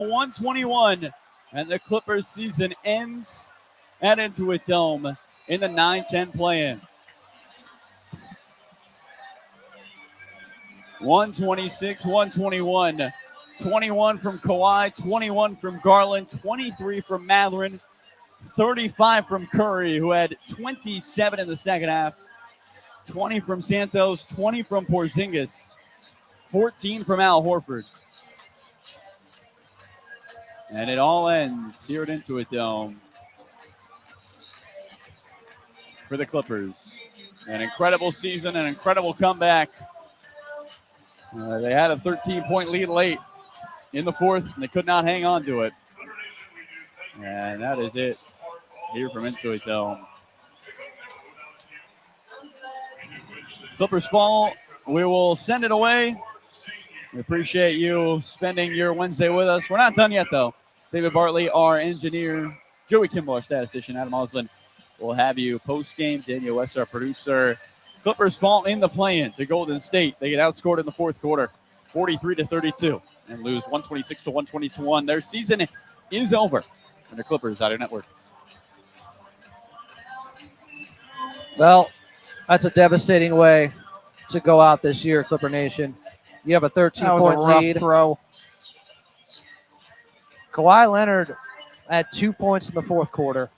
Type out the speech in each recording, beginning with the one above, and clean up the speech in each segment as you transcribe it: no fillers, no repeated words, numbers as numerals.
121, and the Clippers season ends at Intuit Dome in the 9-10 play-in. 126, 121. 21 from Kawhi, 21 from Garland, 23 from Mathurin, 35 from Curry, who had 27 in the second half, 20 from Santos, 20 from Porzingis, 14 from Al Horford. And it all ends here at Intuit Dome for the Clippers. An incredible season, an incredible comeback. They had a 13-point lead late in the fourth, and they could not hang on to it. And that is it here from Intuit Dome. Clippers fall. We will send it away. We appreciate you spending your Wednesday with us. We're not done yet, though. David Bartley, our engineer, Joey Kimball, our statistician, Adam Oslin, will have you post-game. Daniel West, our producer. Clippers fall in the play-in to Golden State. They get outscored in the fourth quarter, 43-32. And lose 126-121. Their season is over. And the Clippers out of network. Well, that's a devastating way to go out this year, Clipper Nation. You have a 13-point lead. Throw. Kawhi Leonard had 2 points in the fourth quarter.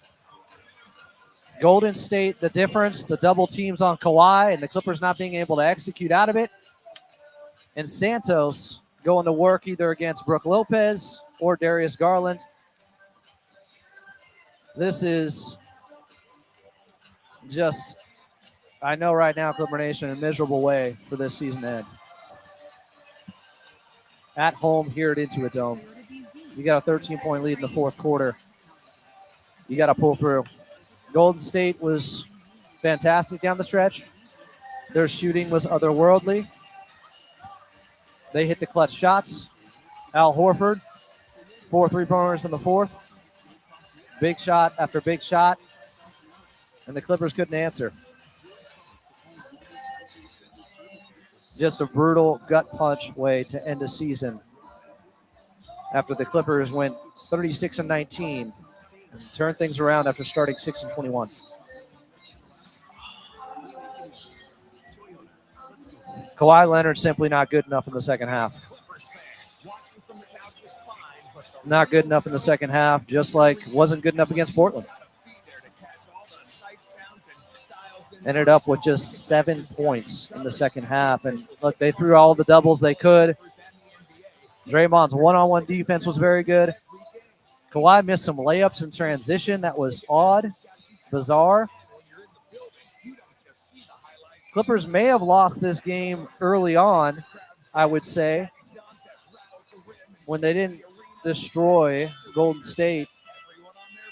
Golden State, the difference, the double teams on Kawhi and the Clippers not being able to execute out of it. And Santos going to work either against Brook Lopez or Darius Garland. This is just, I know right now, Clipper Nation, a miserable way for this season to end. At home here at Intuit Dome. You got a 13-point lead in the fourth quarter. You got to pull through. Golden State was fantastic down the stretch. Their shooting was otherworldly. They hit the clutch shots. Al Horford, 4 3-pointers in the fourth. Big shot after big shot. And the Clippers couldn't answer. Just a brutal gut punch way to end a season after the Clippers went 36-19 and turned things around after starting 6-21. Kawhi Leonard simply not good enough in the second half. Not good enough in the second half, just like wasn't good enough against Portland. Ended up with just 7 points in the second half. And look, they threw all the doubles they could. Draymond's one-on-one defense was very good. Kawhi missed some layups in transition. That was odd, bizarre. Clippers may have lost this game early on, I would say, when they didn't destroy Golden State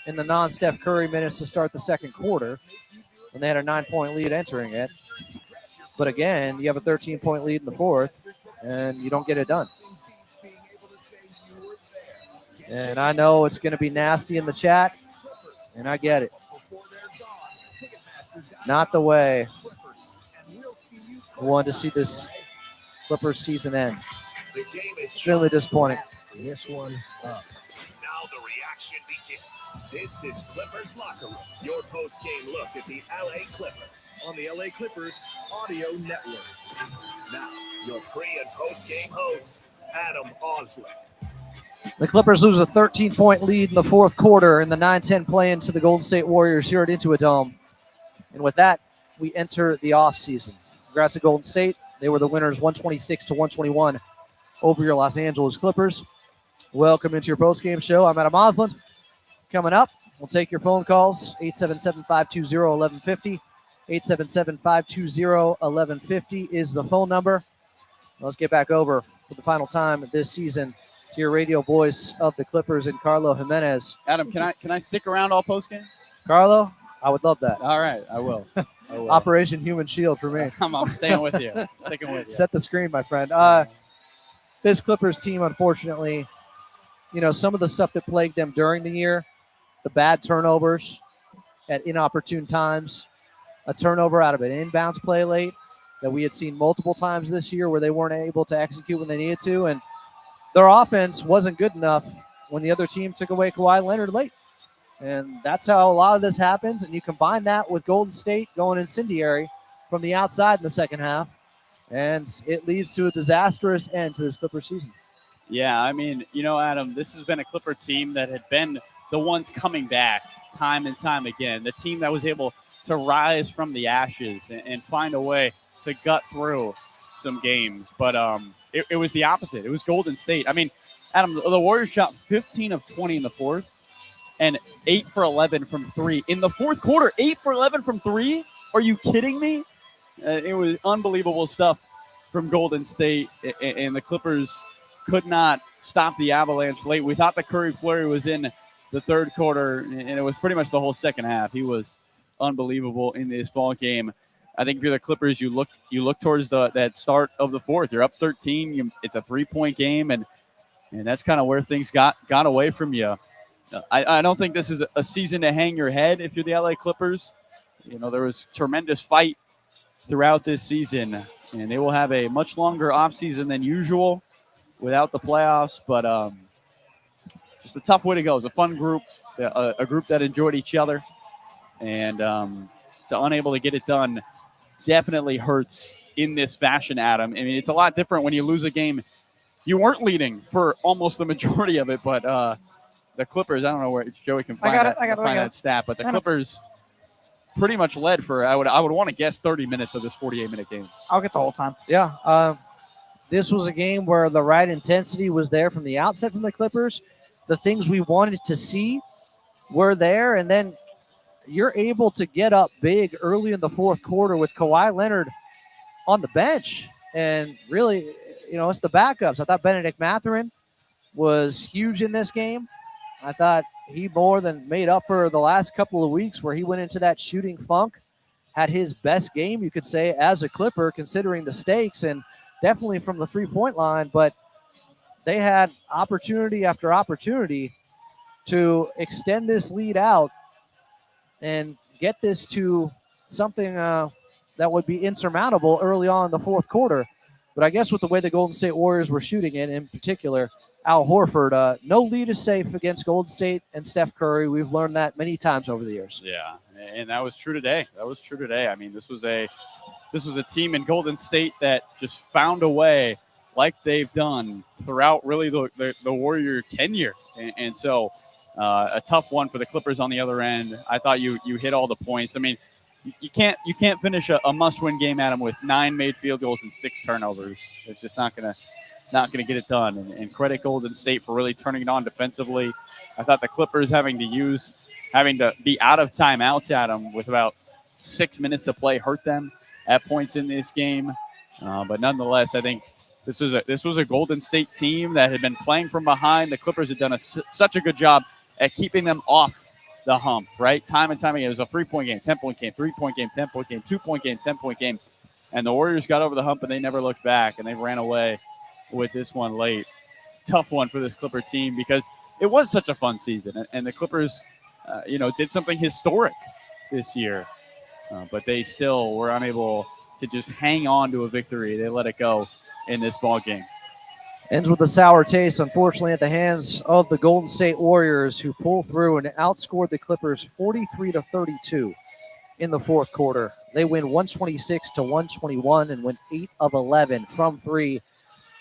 in the non-Steph Curry minutes to start the second quarter, when they had a 9-point lead entering it. But again, you have a 13-point lead in the fourth, and you don't get it done. And I know it's going to be nasty in the chat, and I get it. Not the way I wanted to see this Clippers season end. Extremely disappointing. This one up. Now the reaction begins. This is Clippers Locker Room, your post-game look at the LA Clippers on the LA Clippers Audio Network. Now, your pre- and post-game host, Adam Oslin. The Clippers lose a 13-point lead in the fourth quarter in the 9-10 play into the Golden State Warriors here at Intuit Dome. And with that, we enter the offseason. Congrats to Golden State. They were the winners 126-121 over your Los Angeles Clippers. Welcome into your postgame show. I'm Adam Oslin. Coming up, we'll take your phone calls, 877-520-1150. 877-520-1150 is the phone number. Let's get back over for the final time this season to your radio voice of the Clippers and Carlo Jimenez. Adam, can I stick around all postgame? Carlo, I would love that. All right, I will. Operation Human Shield for me. I'm staying with you. Sticking with you. Set the screen, my friend. This Clippers team, unfortunately, some of the stuff that plagued them during the year, the bad turnovers at inopportune times, a turnover out of an inbounds play late that we had seen multiple times this year where they weren't able to execute when they needed to, and their offense wasn't good enough when the other team took away Kawhi Leonard late. And that's how a lot of this happens. And you combine that with Golden State going incendiary from the outside in the second half, and it leads to a disastrous end to this Clipper season. Yeah, I mean, Adam, this has been a Clipper team that had been the ones coming back time and time again. The team that was able to rise from the ashes and find a way to gut through some games. But it was the opposite. It was Golden State. I mean, Adam, the Warriors shot 15 of 20 in the fourth and 8 for 11 from three. In the fourth quarter, 8 for 11 from three? Are you kidding me? It was unbelievable stuff from Golden State, and the Clippers could not stop the avalanche late. We thought the Curry flurry was in the third quarter, and it was pretty much the whole second half. He was unbelievable in this ball game. I think if you're the Clippers, you look towards that start of the fourth. You're up 13. It's a 3-point game, and that's kind of where things got away from you. I don't think this is a season to hang your head if you're the LA Clippers. There was tremendous fight throughout this season, and they will have a much longer offseason than usual without the playoffs, but just a tough way to go. It was a fun group, a group that enjoyed each other, and to unable to get it done definitely hurts in this fashion, Adam. I mean, it's a lot different when you lose a game. You weren't leading for almost the majority of it, but the Clippers, I don't know where Joey can find that stat, but the Clippers pretty much led for, I would want to guess, 30 minutes of this 48-minute game. I'll get the whole time. Yeah. This was a game where the right intensity was there from the outset from the Clippers. The things we wanted to see were there, and then you're able to get up big early in the fourth quarter with Kawhi Leonard on the bench. And really, it's the backups. I thought Benedict Mathurin was huge in this game. I thought he more than made up for the last couple of weeks where he went into that shooting funk, had his best game, you could say, as a Clipper, considering the stakes, and definitely from the three-point line. But they had opportunity after opportunity to extend this lead out and get this to something that would be insurmountable early on in the fourth quarter. But I guess with the way the Golden State Warriors were shooting it, in particular, Al Horford, no lead is safe against Golden State and Steph Curry. We've learned that many times over the years. Yeah, and that was true today. I mean, this was a team in Golden State that just found a way, like they've done throughout really the Warrior tenure. And so a tough one for the Clippers on the other end. I thought you hit all the points. I mean, you can't finish a must-win game, Adam, with 9 made field goals and 6 turnovers. It's just not gonna get it done. And credit Golden State for really turning it on defensively. I thought the Clippers having to be out of timeouts, Adam, with about 6 minutes to play hurt them at points in this game. But nonetheless, I think this was a Golden State team that had been playing from behind. The Clippers had done such a good job at keeping them off the hump, right? Time and time again. It was a 3-point game, 10-point game, 3-point game, 10-point game, 2-point game, 10-point game. And the Warriors got over the hump, and they never looked back, and they ran away with this one late. Tough one for this Clipper team because it was such a fun season. And the Clippers, did something historic this year. But they still were unable to just hang on to a victory. They let it go in this ball game. Ends with a sour taste, unfortunately, at the hands of the Golden State Warriors, who pull through and outscored the Clippers 43-32 in the fourth quarter. They win 126-121 and went 8 of 11 from 3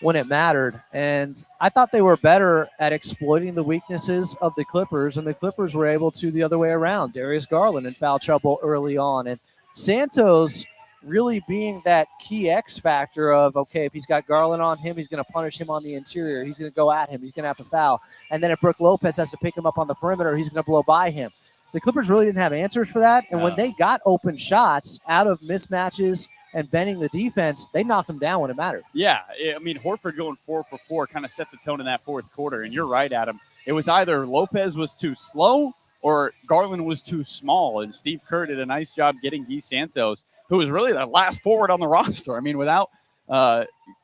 when it mattered. And I thought they were better at exploiting the weaknesses of the Clippers, and the Clippers were able to the other way around. Darius Garland in foul trouble early on, and Santos really being that key X factor of, okay, if he's got Garland on him, he's going to punish him on the interior. He's going to go at him. He's going to have to foul. And then if Brook Lopez has to pick him up on the perimeter, he's going to blow by him. The Clippers really didn't have answers for that. And when they got open shots out of mismatches and bending the defense, they knocked them down when it mattered. Yeah, I mean, Horford going 4 for 4 kind of set the tone in that fourth quarter. And you're right, Adam. It was either Lopez was too slow or Garland was too small. And Steve Kerr did a nice job getting Guy Santos, who was really the last forward on the roster. I mean, without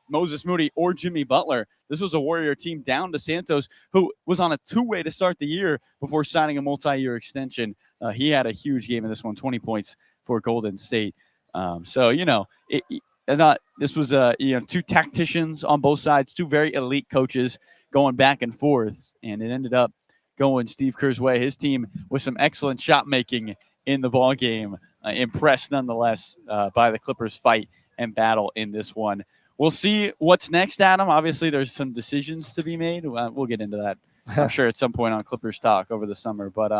Moses Moody or Jimmy Butler, this was a Warrior team down to Santos, who was on a 2-way to start the year before signing a multi-year extension. He had a huge game in this one, 20 points for Golden State. So, this was, 2 tacticians on both sides, 2 very elite coaches going back and forth, and it ended up going Steve Kerr's way. His team with some excellent shot making in the ball game, impressed nonetheless by the Clippers' fight and battle in this one. We'll see what's next, Adam. Obviously, there's some decisions to be made. We'll get into that, I'm sure, at some point on Clippers Talk over the summer. But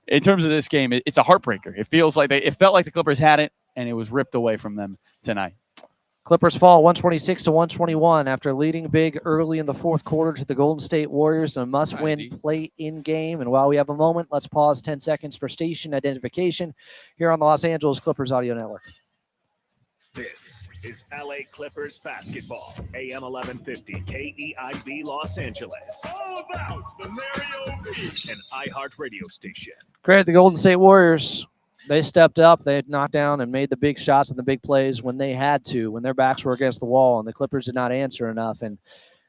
in terms of this game, it's a heartbreaker. It feels like it felt like the Clippers had it, and it was ripped away from them tonight. Clippers fall 126-121 after leading big early in the fourth quarter to the Golden State Warriors in a must-win play-in game. And while we have a moment, let's pause 10 seconds for station identification here on the Los Angeles Clippers Audio Network. This is LA Clippers basketball, AM 1150, KEIB Los Angeles. All about the Mario Beat, an iHeart radio station. Credit the Golden State Warriors. They stepped up. They had knocked down and made the big shots and the big plays when they had to, when their backs were against the wall, and the Clippers did not answer enough. And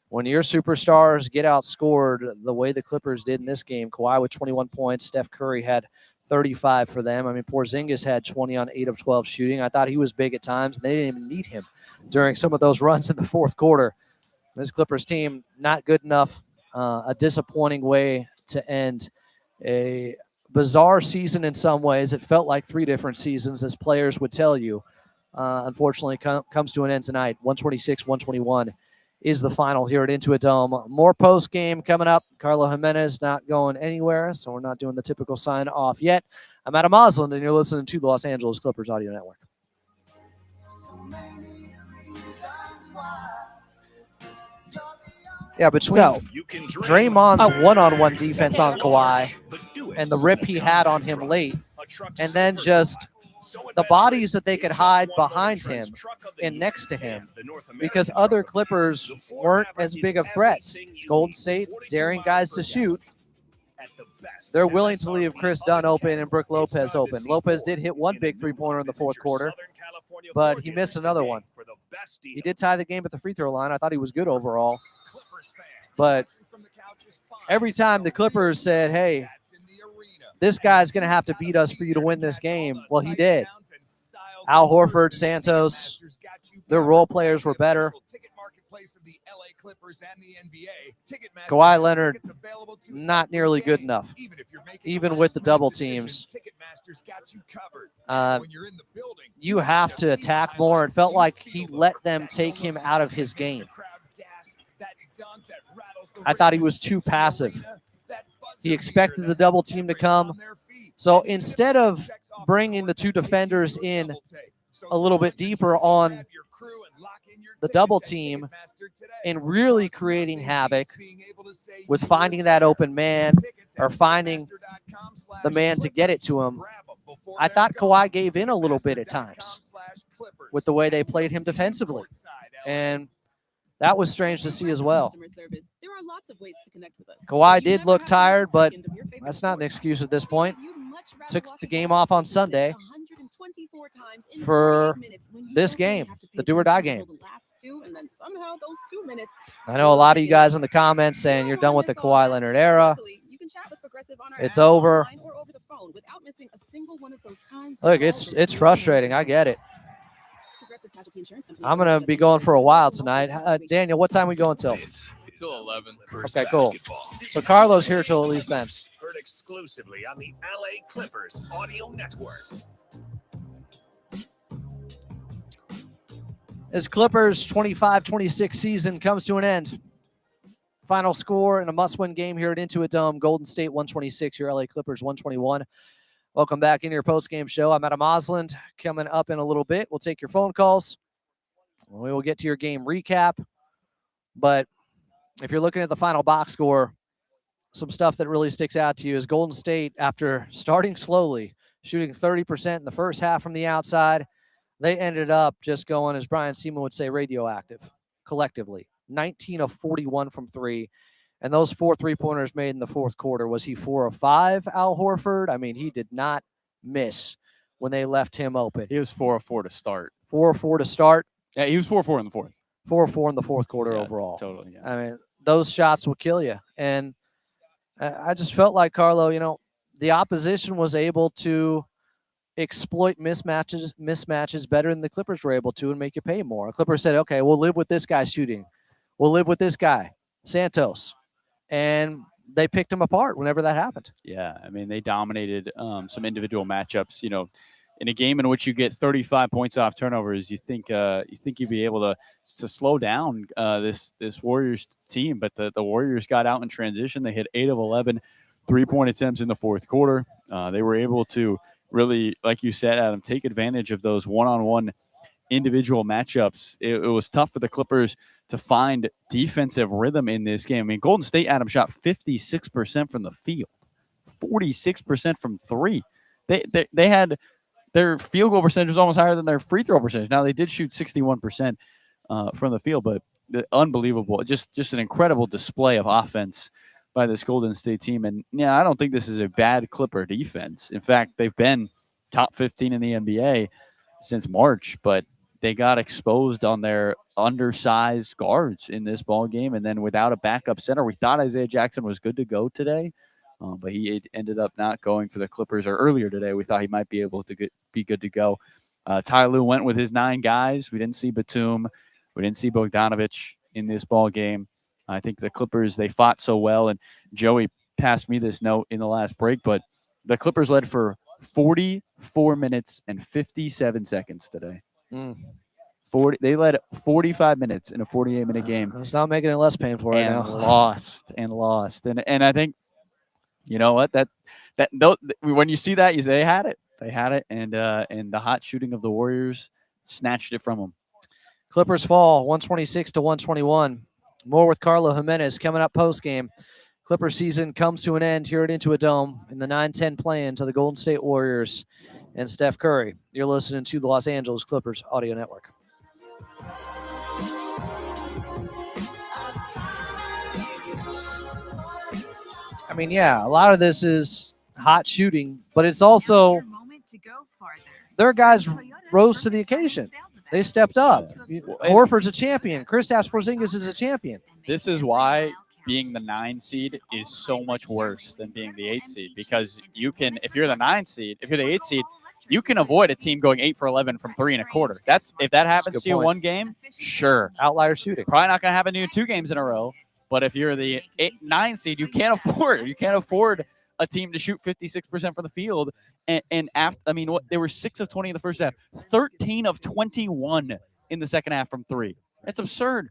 when your superstars get outscored the way the Clippers did in this game, Kawhi with 21 points, Steph Curry had 35 for them. I mean, Porzingis had 20 on 8 of 12 shooting. I thought he was big at times. They didn't even need him during some of those runs in the fourth quarter. This Clippers team, not good enough. A disappointing way to end a bizarre season in some ways. It felt like 3 different seasons, as players would tell you. Unfortunately, comes to an end tonight. 126-121 is the final here at Intuit Dome. More post-game coming up. Carlo Jimenez not going anywhere, so we're not doing the typical sign-off yet. I'm Adam Osland, and you're listening to the Los Angeles Clippers Audio Network. Yeah, between Draymond's one-on-one defense on Kawhi and the rip he had on him late, and then just the bodies that they could hide behind him and next to him, because other Clippers weren't as big of threats. Golden State daring guys to shoot. They're willing to leave Chris Dunn open and Brook Lopez open. Lopez did hit one big three-pointer in the fourth quarter, but he missed another one. He did tie the game at the free throw line. I thought he was good overall. But every time the Clippers said, hey, this guy's going to have to beat us for you to win this game, well, he did. Al Horford, Santos, their role players were better. Kawhi Leonard, not nearly good enough, even with the double teams. You have to attack more. It felt like he let them take him out of his game. I thought he was too passive. He expected the double team to come. So instead of bringing the 2 defenders in a little bit deeper on the double team and really creating havoc with finding that open man or finding the man to get it to him, I thought Kawhi gave in a little bit at times with the way they played him defensively. And that was strange to see as well. Kawhi did look tired, but that's not an excuse at this point. Took the game off on Sunday for this game, the do-or-die game. I know a lot of you guys in the comments saying you're done with the Kawhi Leonard era. It's over. Look, it's frustrating. I get it. I'm going to be going for a while tonight. Daniel, what time are we going till? Till 11. Okay, cool. So Carlo's here till at least then. Heard exclusively on the LA Clippers Audio Network. As Clippers 25-26 season comes to an end. Final score in a must-win game here at Intuit Dome. Golden State 126, your LA Clippers 121. Welcome back into your post-game show. I'm Adam Osland. Coming up in a little bit, we'll take your phone calls. We will get to your game recap. But if you're looking at the final box score, some stuff that really sticks out to you is Golden State, after starting slowly, shooting 30% in the first half from the outside, they ended up just going, as Brian Seaman would say, radioactive collectively. 19 of 41 from 3. And those 4 3-pointers made in the fourth quarter, was he 4 of 5, Al Horford? I mean, he did not miss when they left him open. He was 4 of 4 to start. 4 of 4 to start. Yeah, he was 4 of 4 in the fourth. 4 of 4 in the fourth quarter overall. Totally. Yeah. I mean, those shots will kill you. And I just felt like, Carlo, the opposition was able to exploit mismatches better than the Clippers were able to and make you pay more. The Clippers said, okay, we'll live with this guy shooting. We'll live with this guy. Santos, and they picked him apart whenever that happened. Yeah, I mean, they dominated some individual matchups. In a game in which you get 35 points off turnovers, you think you'd be able to slow down this Warriors team, but the Warriors got out in transition. They hit 8 of 11 3-point attempts in the fourth quarter. They were able to really, like you said, Adam, take advantage of those one-on-one individual matchups. It was tough for the Clippers to find defensive rhythm in this game. I mean, Golden State, Adam, shot 56% from the field, 46% from three. They had their field goal percentage was almost higher than their free throw percentage. Now, they did shoot 61% from the field, but unbelievable. Just an incredible display of offense by this Golden State team. And, I don't think this is a bad Clipper defense. In fact, they've been top 15 in the NBA since March, but they got exposed on their undersized guards in this ball game. And then without a backup center, we thought Isaiah Jackson was good to go today, but he ended up not going for the Clippers. Or earlier today, we thought he might be able to be good to go. Ty Lue went with his 9 guys. We didn't see Batum. We didn't see Bogdanovich in this ball game. I think the Clippers, they fought so well. And Joey passed me this note in the last break, but the Clippers led for 44 minutes and 57 seconds today. 40. They led 45 minutes in a 48-minute game. It's not making it less painful right now. Lost. And I think, you know what, that when you see that, they had it. They had it, and the hot shooting of the Warriors snatched it from them. Clippers fall 126 to 121. More with Carlo Jimenez coming up post game. Clipper season comes to an end here at Into a Dome in the 9-10 play-in to the Golden State Warriors and Steph Curry. You're listening to the Los Angeles Clippers Audio Network. I mean, yeah, a lot of this is hot shooting, but it's also their guys rose to the occasion. They stepped up. Horford's a champion. Kristaps Porzingis is a champion. This is why being the 9 seed is so much worse than being the 8 seed, because you can, if you're the 9 seed, if you're the 8 seed, you can avoid a team going 8 for 11 from 3 1/4. If that happens to you one game, sure, outlier shooting. Probably not going to happen to you 2 games in a row. But if you're the 9 seed, you can't afford a team to shoot 56% from the field. And after, I mean, they were 6 of 20 in the first half, 13 of 21 in the second half from 3. That's absurd.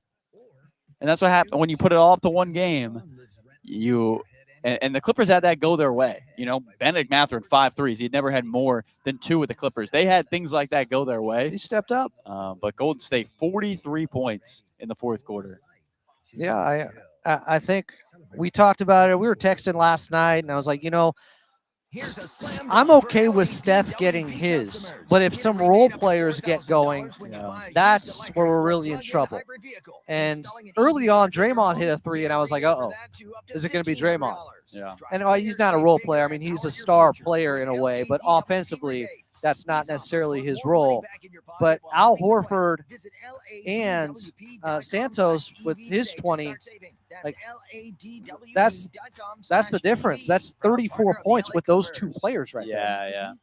And that's what happened when you put it all up to one game. And the Clippers had that go their way. Bennedict Mathurin 5 threes. He'd never had more than 2 with the Clippers. They had things like that go their way. He stepped up. But Golden State 43 points in the fourth quarter. Yeah, I think we talked about it. We were texting last night, and I was like, I'm okay with Steph getting his, but if some role players get going, that's where we're really in trouble. And early on, Draymond hit a 3, and I was like, uh-oh, is it going to be Draymond? Yeah. And he's not a role player. I mean, he's a star player in a way, but offensively, that's not necessarily his role. But Al Horford and Santos with his 20, that's the difference. That's 34 points with those 2 players right there.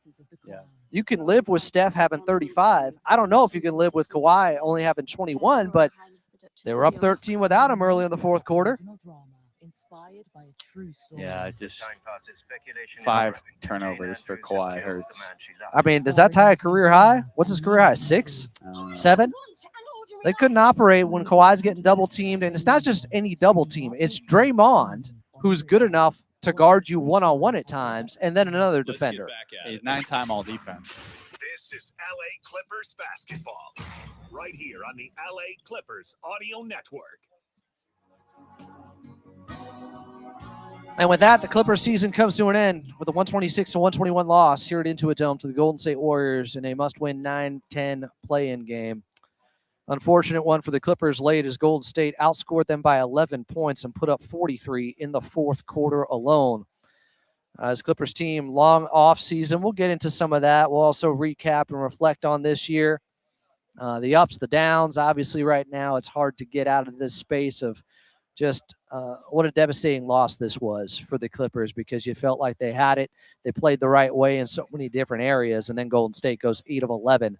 Yeah. You can live with Steph having 35. I don't know if you can live with Kawhi only having 21, but they were up 13 without him early in the fourth quarter. Yeah, just 5 turnovers for Kawhi hurts. I mean, does that tie a career high? What's his career high? 6? 7? They couldn't operate when Kawhi's getting double teamed, and it's not just any double team. It's Draymond, who's good enough to guard you one-on-one at times, and then another defender. He's 9-time all defense. This is LA Clippers basketball, right here on the LA Clippers Audio Network. And with that, the Clippers season comes to an end with a 126 to 121 loss here at Into a Dome to the Golden State Warriors in a must-win 9-10 play-in game. Unfortunate one for the Clippers late as Golden State outscored them by 11 points and put up 43 in the fourth quarter alone. As Clippers team, long off season. We'll get into some of that. We'll also recap and reflect on this year. The ups, the downs. Obviously, right now, it's hard to get out of this space of just what a devastating loss this was for the Clippers, because you felt like they had it. They played the right way in so many different areas, and then Golden State goes 8 of 11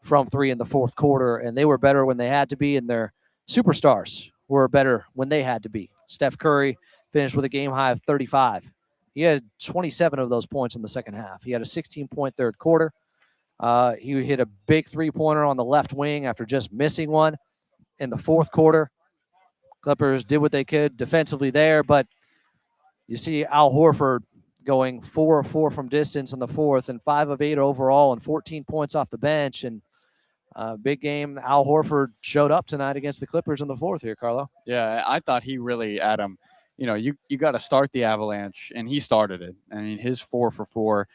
from 3 in the fourth quarter, and they were better when they had to be, and their superstars were better when they had to be. Steph Curry finished with a game high of 35. He had 27 of those points in the second half. He had a 16-point third quarter. He hit a big three-pointer on the left wing after just missing one in the fourth quarter. Clippers did what they could defensively there, but you see Al Horford going 4 of 4 from distance in the fourth and 5 of 8 overall and 14 points off the bench. And big game. Al Horford showed up tonight against the Clippers in the fourth here, Carlo. Yeah, I thought he really, Adam, you got to start the Avalanche, and he started it. I mean, his 4 for 4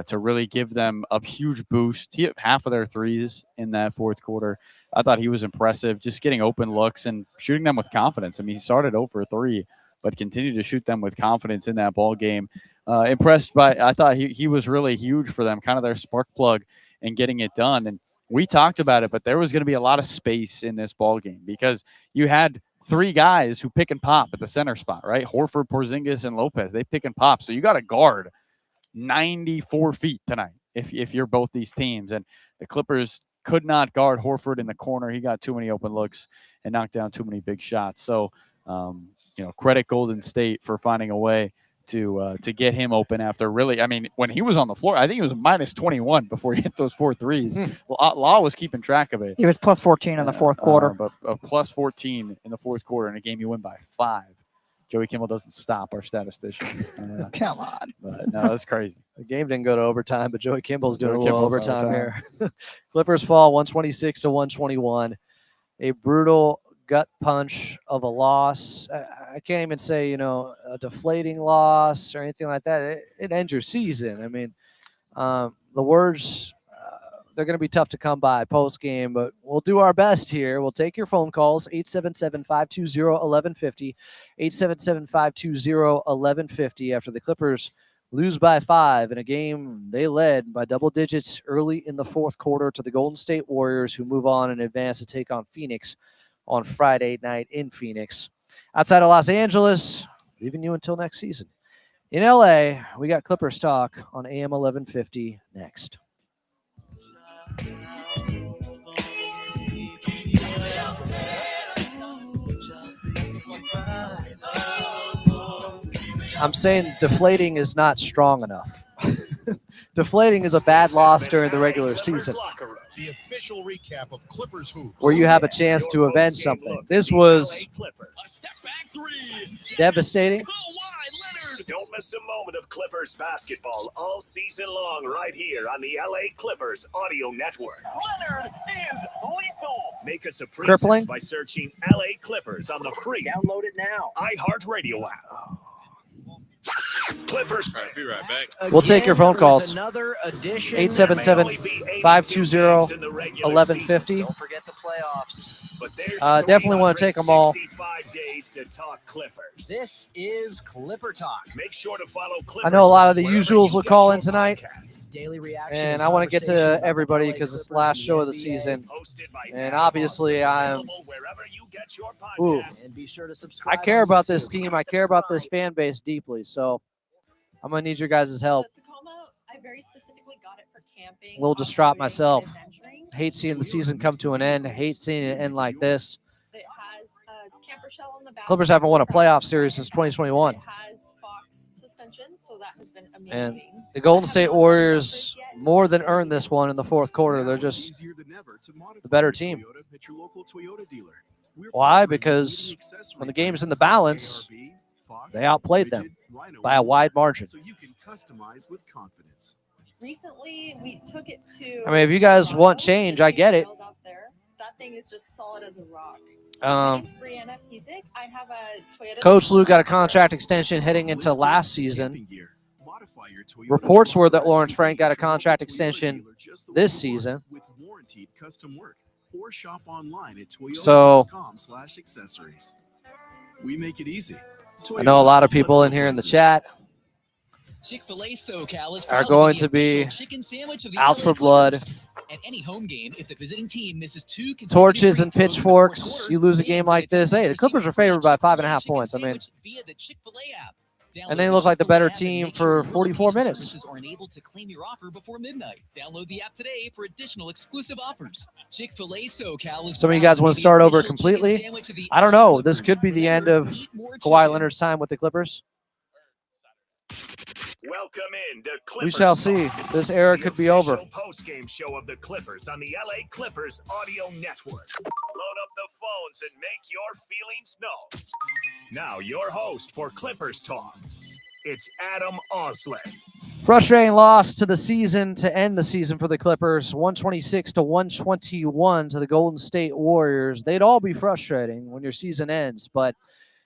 to really give them a huge boost. He hit half of their threes in that fourth quarter. I thought he was impressive, just getting open looks and shooting them with confidence. I mean, he started 0 for 3, but continued to shoot them with confidence in that ball game. Impressed by, I thought he was really huge for them, kind of their spark plug and getting it done. And we talked about it, but there was going to be a lot of space in this ball game because you had 3 guys who pick and pop at the center spot, right? Horford, Porzingis, and Lopez. They pick and pop. So you got to guard 94 feet tonight if you're both these teams. And the Clippers could not guard Horford in the corner. He got too many open looks and knocked down too many big shots. So, credit Golden State for finding a way to get him open after really, I mean, when he was on the floor, I think it was minus 21 before he hit those 4 threes. Well, Law was keeping track of it. He was plus 14 in the fourth quarter. But plus 14 in the fourth quarter in a game you win by 5. Joey Kimball doesn't stop, our statistician. Come on. But no, that's crazy. The game didn't go to overtime, but Joey Kimball's doing a little overtime here. Clippers fall 126 to 121. A brutal gut punch of a loss. I can't even say, a deflating loss or anything like that. It ends your season. I mean, the words, they're going to be tough to come by post-game, but we'll do our best here. We'll take your phone calls, 877-520-1150, 877-520-1150 after the Clippers lose by 5 in a game they led by double digits early in the fourth quarter to the Golden State Warriors, who move on and advance to take on Phoenix on Friday night in Phoenix. Outside of Los Angeles, leaving you until next season. In LA, we got Clippers talk on AM 1150 next. I'm saying deflating is not strong enough. Deflating is a bad loss during the regular season, the official recap of Clippers hoops, where you have a chance to avenge something. This was devastating. Don't miss a moment of Clippers basketball all season long right here on the LA Clippers audio network. Leonard is lethal. Make us a Crippling by searching LA Clippers on the free download it now iHeartRadio app. Clippers. All right, be right back. We'll take your phone calls. 877-520-1150. Don't forget the playoffs. But there's definitely want to take them all. 365 days to talk Clippers. This is Clipper Talk. Make sure to follow Clippers. I know a lot of the wherever usuals you will get call your in tonight. podcasts. Daily reaction And I want to get to everybody because it's the last show of the season. Hosted by And Matt obviously, I'm. Available wherever you get your Ooh. podcasts. And be sure to I subscribe. care on about YouTube. this team. I care about this fan base deeply. So I'm going to need your guys' help. Tacoma, I very specifically got it for camping. A little distraught off-roading, myself. and adventuring. Hate seeing the season come to an end. Hate seeing it end like this. It has a camper shell on the back. Clippers haven't won a playoff series since 2021. It has Fox suspension, so that has been amazing. And the Golden State Warriors more than earned this one in the fourth quarter. They're just the better team. Why? Because when the game's in the balance, they outplayed them by a wide margin. So you can customize with confidence. Recently, we took it to. I mean, if you guys want change, I get it. Out there. That thing is just solid as a rock. Um, My name's Brianna Pizik. I have a Toyota. Coach Lou got a contract extension heading into last season. Reports were that Lawrence Frank got a contract extension this season. With warranted custom work or shop online at toyota.com/accessories. We make it easy. I know a lot of people in here in the chat Chick-fil-A SoCal is are going to be chicken sandwich of the out LA for blood. Clippers. At any home game, if the visiting team misses 2 consecutive Torches and free throws in the pitchforks. fourth quarter, You lose a game fans like get this. Hey, the to Clippers are receive a favored by free 5.5 chicken points. I mean, sandwich via the Chick-fil-A app. And they look like the Download better app and team make for sure your 44 location minutes. services are enabled to claim your offer before midnight. Download the app today for additional exclusive offers. Chick-fil-A SoCal is Some of you proud guys to want be to the start over official chicken completely? sandwich of the I don't LA know. This Clippers. could be the end Remember, of eat more Kawhi chicken. Leonard's time with the Clippers. Welcome in to Clippers We shall see. Talk, This era the could be over. official post-game show of the Clippers on the LA Clippers audio network. Load up the phones and make your feelings known. Now your host for Clippers Talk, it's Adam Osley. Frustrating loss to the season to end the season for the Clippers, 126-121 to the Golden State Warriors. They'd all be frustrating when your season ends, but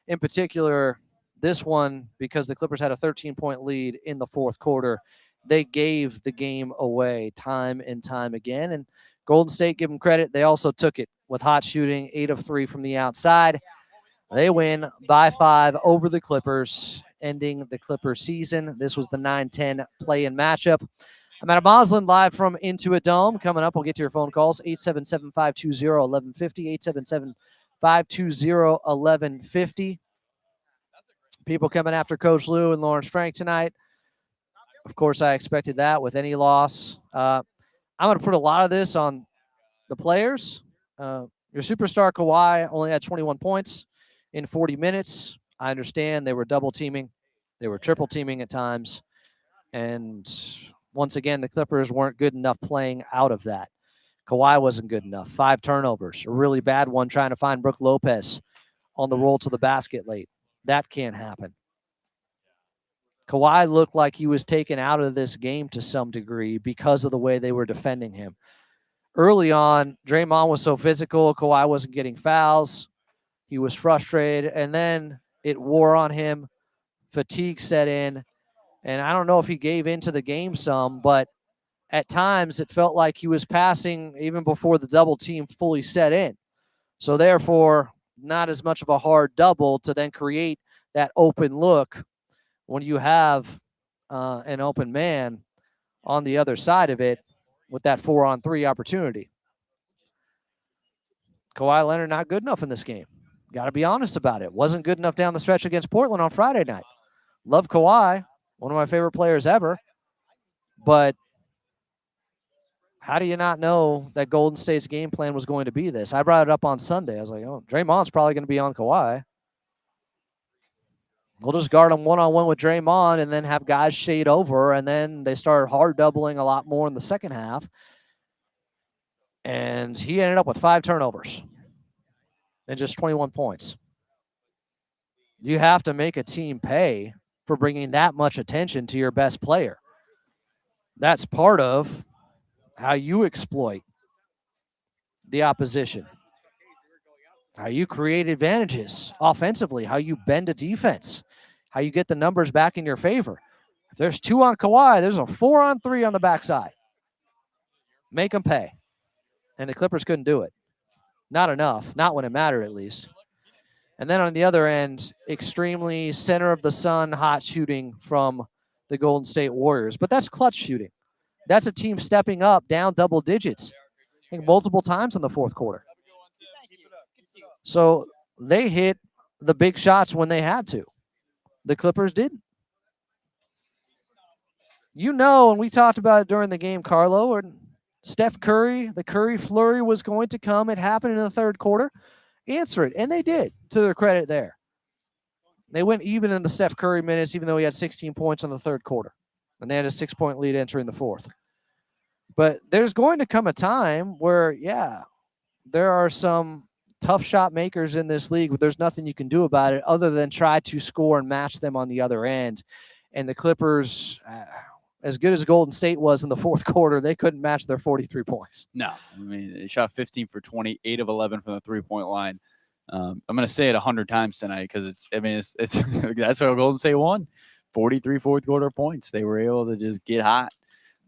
in particular, this one, because the Clippers had a 13-point lead in the fourth quarter, they gave the game away time and time again. And Golden State, give them credit, they also took it with hot shooting, 8 of 3 from the outside. They win by 5 over the Clippers, ending the Clippers season. This was the 9-10 play-in matchup. I'm Adam Moslin live from Into a Dome. Coming up, we'll get to your phone calls, 877-520-1150, 877-520-1150. People coming after Coach Lou and Lawrence Frank tonight. Of course, I expected that with any loss. I'm going to put a lot of this on the players. Your superstar Kawhi only had 21 points in 40 minutes. I understand they were double teaming. They were triple teaming at times. And once again, the Clippers weren't good enough playing out of that. Kawhi wasn't good enough. 5 turnovers. A really bad one trying to find Brook Lopez on the roll to the basket late. That can't happen. Kawhi looked like he was taken out of this game to some degree because of the way they were defending him. Early on, Draymond was so physical. Kawhi wasn't getting fouls. He was frustrated. And then it wore on him. Fatigue set in. And I don't know if he gave into the game some, but at times it felt like he was passing even before the double team fully set in. So therefore, not as much of a hard double to then create that open look when you have an open man on the other side of it with that 4-on-3 opportunity. Kawhi Leonard not good enough in this game. Got to be honest about it. Wasn't good enough down the stretch against Portland on Friday night. Love Kawhi, one of my favorite players ever. But how do you not know that Golden State's game plan was going to be this? I brought it up on Sunday. I was like, oh, Draymond's probably going to be on Kawhi. We'll just guard him one-on-one with Draymond and then have guys shade over, and then they started hard doubling a lot more in the second half. And he ended up with 5 turnovers and just 21 points. You have to make a team pay for bringing that much attention to your best player. That's part of how you exploit the opposition, how you create advantages offensively, how you bend a defense, how you get the numbers back in your favor. If there's 2 on Kawhi, there's a 4-on-3 on the backside. Make them pay. And the Clippers couldn't do it. Not enough. Not when it mattered, at least. And then on the other end, extremely center of the sun hot shooting from the Golden State Warriors. But that's clutch shooting. That's a team stepping up, down double digits, I think multiple times in the fourth quarter. So they hit the big shots when they had to. The Clippers didn't. You know, and we talked about it during the game, Carlo, or Steph Curry, the Curry flurry was going to come. It happened in the third quarter. Answer it, and they did, to their credit there. They went even in the Steph Curry minutes, even though he had 16 points in the third quarter. And they had a 6-point lead entering the fourth. But there's going to come a time where, yeah, there are some tough shot makers in this league, but there's nothing you can do about it other than try to score and match them on the other end. And the Clippers, as good as Golden State was in the fourth quarter, they couldn't match their 43 points. No, I mean, they shot 15 for 20, 8 of 11 from the three-point line. I'm going to say it 100 times tonight because it's that's how Golden State won. 43 fourth quarter points. They were able to just get hot.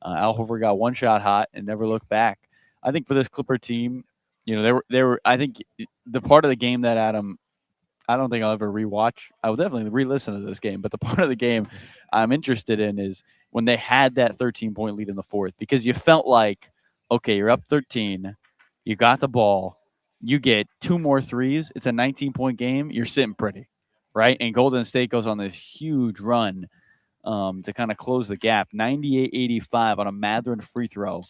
Al Horford got one shot hot and never looked back. I think for this Clipper team, you know, they were. I think the part of the game that Adam, I don't think I'll ever rewatch. I will definitely re-listen to this game, but the part of the game I'm interested in is when they had that 13-point lead in the fourth, because you felt like, okay, you're up 13, you got the ball, you get 2 more threes, it's a 19-point game, you're sitting pretty. right? And Golden State goes on this huge run to kind of close the gap, 98-85 on a Matherin free throw.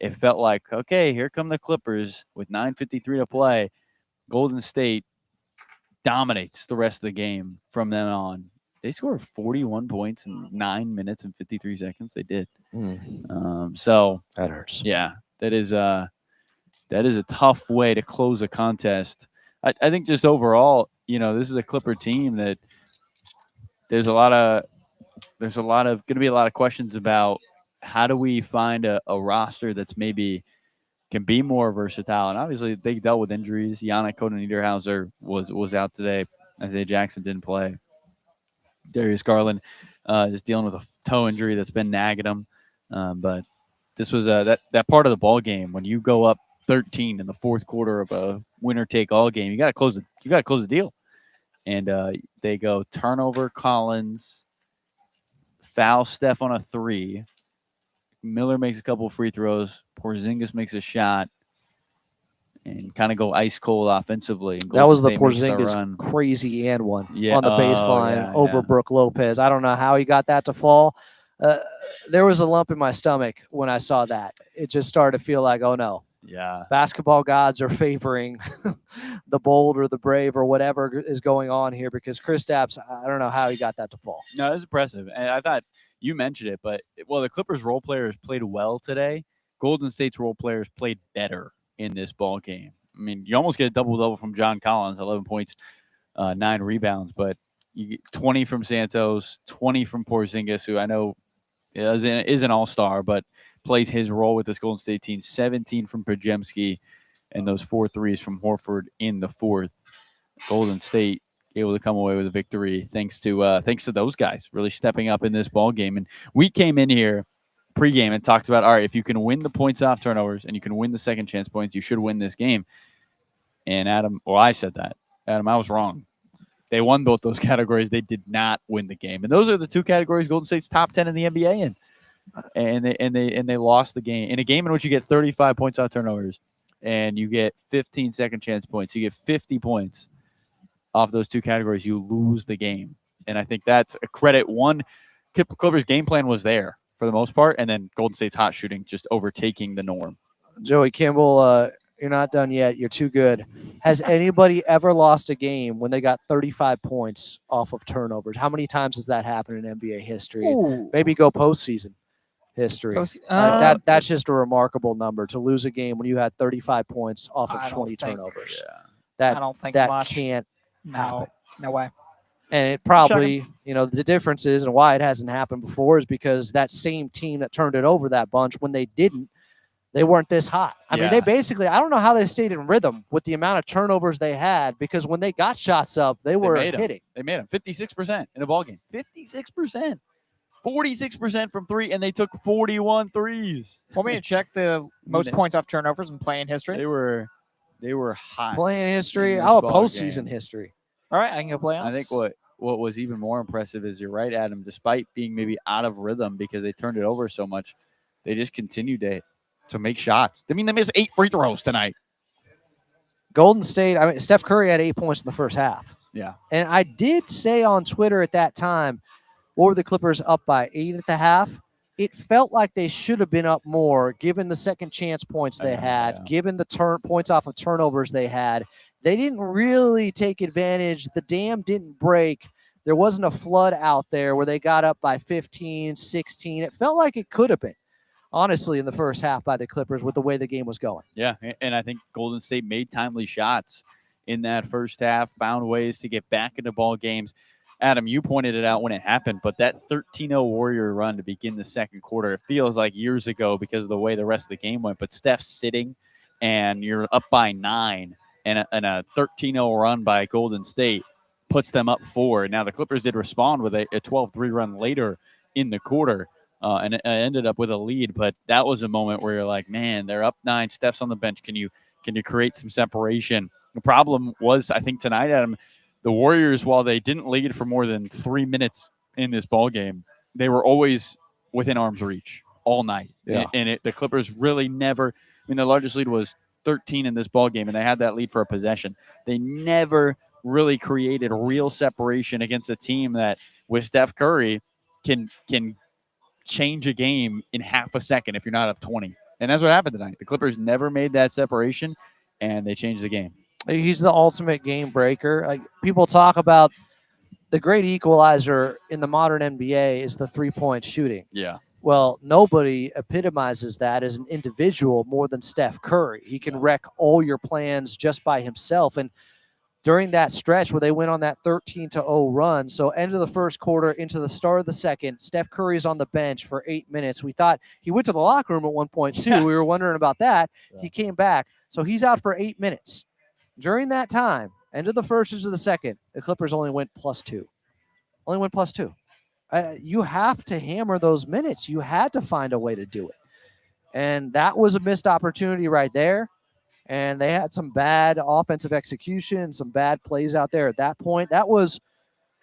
It felt like, okay, here come the Clippers with 9:53 to play. Golden State dominates the rest of the game from then on. They scored 41 points in 9 minutes and 53 seconds. They did. So that hurts. Yeah, that is a tough way to close a contest. I think just overall, this is a Clipper team that there's a lot of going to be a lot of questions about how do we find a roster that's maybe can be more versatile. And obviously they dealt with injuries. Yannick Niederhauser was out today. Isaiah Jackson didn't play. Darius Garland is dealing with a toe injury that's been nagging him. But this was that part of the ball game when you go up 13 in the fourth quarter of a winner-take-all game. You got to close the deal. And they go turnover Collins, foul Steph on a 3. Miller makes a couple of free throws. Porzingis makes a shot. And kind of go ice cold offensively. And that was the State makes Porzingis crazy and one Yeah. on the baseline over Brook Lopez. I don't know how he got that to fall. There was a lump in my stomach when I saw that. It just started to feel like, oh no. Yeah. Basketball gods are favoring the bold or the brave or whatever is going on here because Kristaps, I don't know how he got that to fall. No, it was impressive. And I thought you mentioned it, but the Clippers role players played well today. Golden State's role players played better in this ball game. I mean, you almost get a double-double from John Collins, 11 points, 9 rebounds, but you get 20 from Santos, 20 from Porzingis, who I know is an all-star, but plays his role with this Golden State team, 17 from Podziemski, and those 4 threes from Horford in the fourth. Golden State able to come away with a victory thanks to those guys really stepping up in this ball game. And we came in here pregame and talked about, all right, if you can win the points off turnovers and you can win the second chance points, you should win this game. And I said that. Adam, I was wrong. They won both those categories. They did not win the game. And those are the 2 categories Golden State's top 10 in the NBA in. And they lost the game. In a game in which you get 35 points off turnovers and you get 15 second chance points, you get 50 points off those 2 categories, you lose the game. And I think that's a credit. One, Clippers' game plan was there for the most part, and then Golden State's hot shooting just overtaking the norm. Joey Kimball, you're not done yet. You're too good. Has anybody ever lost a game when they got 35 points off of turnovers? How many times has that happened in NBA history? Ooh. Maybe go postseason history. That's just a remarkable number to lose a game when you had 35 points off of 20 turnovers. I don't think that much. can't happen. No way. And it probably, the difference is and why it hasn't happened before is because that same team that turned it over that bunch, when they didn't, they weren't this hot. I mean, they basically, I don't know how they stayed in rhythm with the amount of turnovers they had because when they got shots up, they were hitting. They made them 56% in a ball game. 56%. 46% from 3, and they took 41 threes. Want me to check the most points off turnovers in playing history? They were hot. Playing history? How about postseason history? All right, I can go playoffs. I think what was even more impressive is you're right, Adam, despite being maybe out of rhythm because they turned it over so much, they just continued to make shots. I mean, they missed 8 free throws tonight. Golden State, Steph Curry had 8 points in the first half. Yeah. And I did say on Twitter at that time, what were the Clippers up by 8 at the half? It felt like they should have been up more given the second chance points they had, given the points off of turnovers they had. They didn't really take advantage. The dam didn't break. There wasn't a flood out there where they got up by 15, 16. It felt like it could have been, honestly, in the first half by the Clippers with the way the game was going. Yeah, and I think Golden State made timely shots in that first half, found ways to get back into ball games. Adam, you pointed it out when it happened, but that 13-0 Warrior run to begin the second quarter, it feels like years ago because of the way the rest of the game went. But Steph's sitting, and you're up by 9, and a 13-0 run by Golden State puts them up 4. Now, the Clippers did respond with a 12-3 run later in the quarter, and it ended up with a lead. But that was a moment where you're like, man, they're up 9. Steph's on the bench. Can you create some separation? The problem was, I think, tonight, Adam, the Warriors, while they didn't lead for more than 3 minutes in this ball game, they were always within arm's reach all night. Yeah. And the Clippers really never – I mean, their largest lead was 13 in this ball game, and they had that lead for a possession. They never really created real separation against a team that with Steph Curry can change a game in half a second if you're not up 20. And that's what happened tonight. The Clippers never made that separation, and they changed the game. He's the ultimate game breaker. Like, people talk about the great equalizer in the modern NBA is the three-point shooting. Yeah. Well, nobody epitomizes that as an individual more than Steph Curry. He can wreck all your plans just by himself. And during that stretch where they went on that 13-0 run, so end of the first quarter into the start of the second, Steph Curry's on the bench for 8 minutes. We thought he went to the locker room at one point, too. Yeah. We were wondering about that. Yeah. He came back. So he's out for 8 minutes. During that time, end of the first into the second, the Clippers only went +2. Only went +2. You have to hammer those minutes. You had to find a way to do it. And that was a missed opportunity right there. And they had some bad offensive execution, some bad plays out there at that point. That was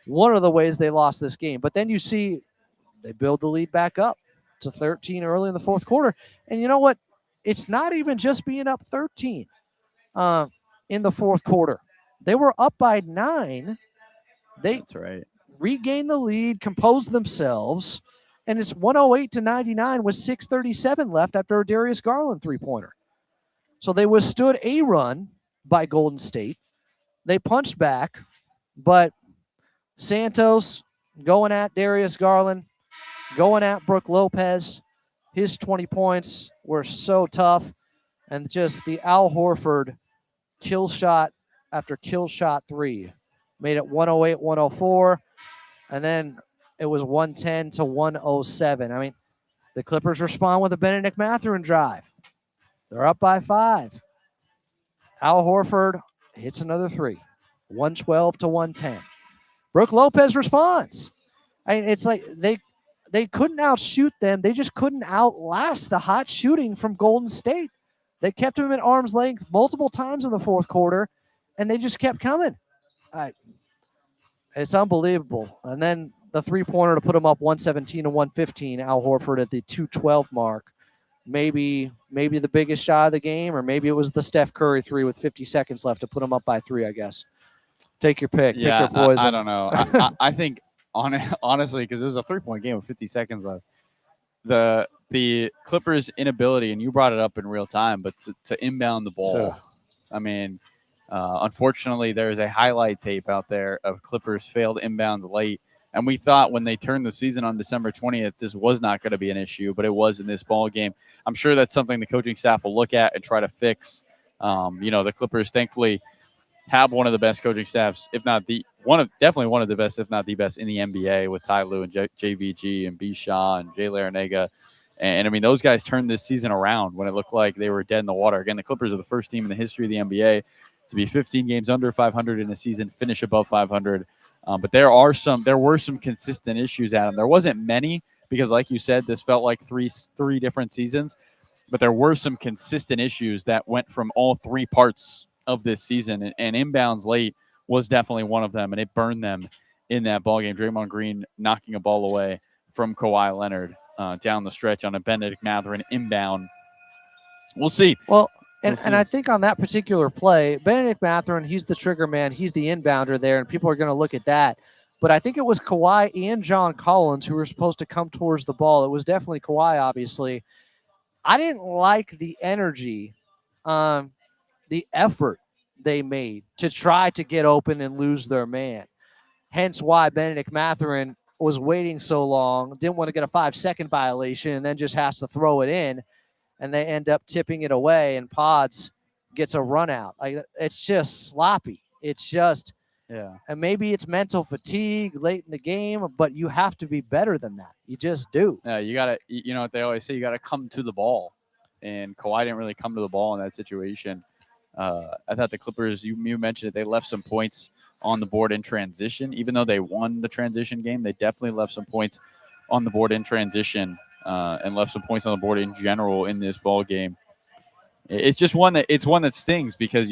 one of the ways they lost this game. But then you see they build the lead back up to 13 early in the fourth quarter. And you know what? It's not even just being up 13 in the fourth quarter. They were up by 9. That's right. Regained the lead, composed themselves, and it's 108-99 with 6:37 left after a Darius Garland three-pointer. So they withstood a run by Golden State. They punched back, but Santos going at Darius Garland, going at Brook Lopez. His 20 points were so tough, and just the Al Horford kill shot after kill shot three made it 108-104. And then it was 110-107. I mean, the Clippers respond with a Benedict Mathurin drive. They're up by 5. Al Horford hits another three, 112-110. Brook Lopez responds. I mean, it's like they couldn't outshoot them. They just couldn't outlast the hot shooting from Golden State. They kept them at arm's length multiple times in the fourth quarter, and they just kept coming. It's unbelievable. And then the three-pointer to put them up 117-115, Al Horford at the 2:12 mark. Maybe the biggest shot of the game, or maybe it was the Steph Curry three with 50 seconds left to put them up by 3, I guess. Take your pick. Yeah, pick your poison. I don't know. I think, honestly, because it was a 3-point game with 50 seconds left, the Clippers' inability, and you brought it up in real time, but to inbound the ball. I mean, unfortunately, there's a highlight tape out there of Clippers failed inbounds late. And we thought when they turned the season on December 20th, this was not going to be an issue, but it was in this ball game. I'm sure that's something the coaching staff will look at and try to fix. The Clippers, thankfully, have one of the best coaching staffs, if not definitely one of the best, if not the best in the NBA, with Ty Lue and JVG and B. Shaw and Jay Larinaga. And I mean, those guys turned this season around when it looked like they were dead in the water. Again, the Clippers are the first team in the history of the NBA to be 15 games under 500 in a season, finish above 500. But there were some consistent issues, Adam. There wasn't many because, like you said, this felt like three different seasons. But there were some consistent issues that went from all three parts of this season. And inbounds late was definitely one of them, and it burned them in that ballgame. Draymond Green knocking a ball away from Kawhi Leonard down the stretch on a Benedict Mathurin inbound. We'll see. Well, and I think on that particular play, Benedict Mathurin, he's the trigger man. He's the inbounder there, and people are going to look at that. But I think it was Kawhi and John Collins who were supposed to come towards the ball. It was definitely Kawhi, obviously. I didn't like the energy, the effort they made to try to get open and lose their man. Hence why Benedict Mathurin was waiting so long, didn't want to get a 5-second violation, and then just has to throw it in. And they end up tipping it away, and Pods gets a run out. Like, it's just sloppy. It's just, and maybe it's mental fatigue late in the game, but you have to be better than that. You just do. Yeah, you got to, you know what they always say, you got to come to the ball. And Kawhi didn't really come to the ball in that situation. I thought the Clippers, you mentioned it, they left some points on the board in transition. Even though they won the transition game, they definitely left some points on the board in transition. And left some points on the board in general in this ball game. It's just one that stings because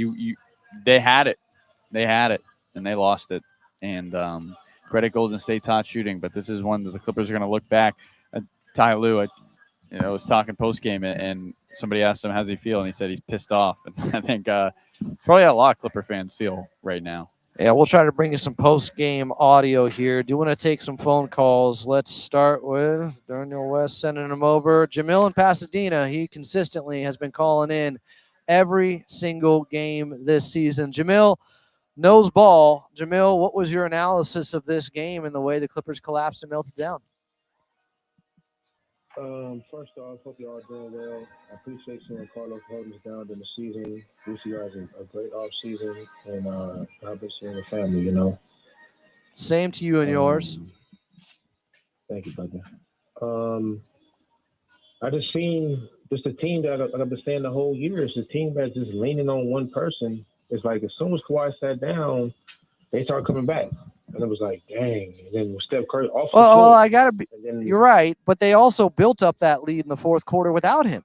they had it, and they lost it. And credit Golden State's hot shooting, but this is one that the Clippers are going to look back. Ty Lue, was talking post game, and somebody asked him how's he feel, and he said he's pissed off. And I think probably a lot of Clipper fans feel right now. Yeah, we'll try to bring you some post-game audio here. Do you want to take some phone calls? Let's start with Darnell West sending them over. Jamil in Pasadena, he consistently has been calling in every single game this season. Jamil knows ball. Jamil, what was your analysis of this game and the way the Clippers collapsed and melted down? First off, hope you all doing well. I appreciate seeing Carlos holding us down during the season. Wish you guys a great off season, and God bless you and your family. You know. Same to you and yours. Thank you, brother. I just seen just a team that I've been saying the whole year. It's a team that's just leaning on one person. It's like as soon as Kawhi sat down, they started coming back. And it was like, dang. And then Steph Curry off the Well, floor. I got to be – you're right. But they also built up that lead in the fourth quarter without him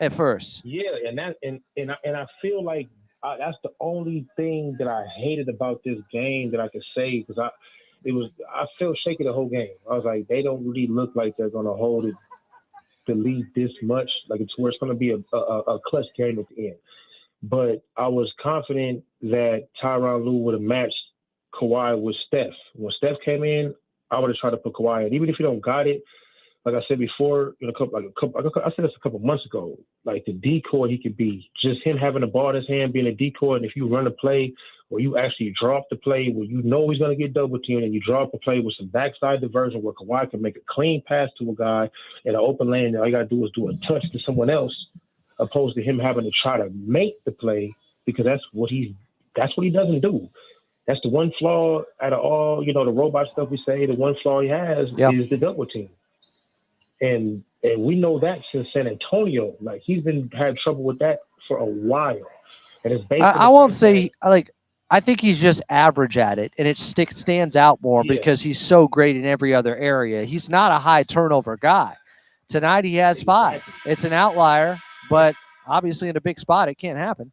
at first. Yeah, and I feel like that's the only thing that I hated about this game that I could say because I felt shaky the whole game. I was like, they don't really look like they're going to hold it the lead this much. Like it's where it's going to be a clutch game at the end. But I was confident that Tyronn Lue would have matched Kawhi with Steph. When Steph came in, I would have tried to put Kawhi in. Even if you don't got it, like I said before, I said this a couple months ago, like the decoy he could be. Just him having the ball in his hand, being a decoy, and if you run a play where you actually drop the play, where you know he's going to get double teamed, and you drop the play with some backside diversion where Kawhi can make a clean pass to a guy in an open lane, and all you got to do is do a touch to someone else, opposed to him having to try to make the play because that's what he doesn't do. That's the one flaw out of all, the robot stuff we say, the one flaw he has is the double team. And we know that since San Antonio. Like, he's had trouble with that for a while. And it's based I won't say, I think he's just average at it, and it stands out more because he's so great in every other area. He's not a high turnover guy. Tonight he has 5. It's an outlier, but obviously in a big spot, it can't happen.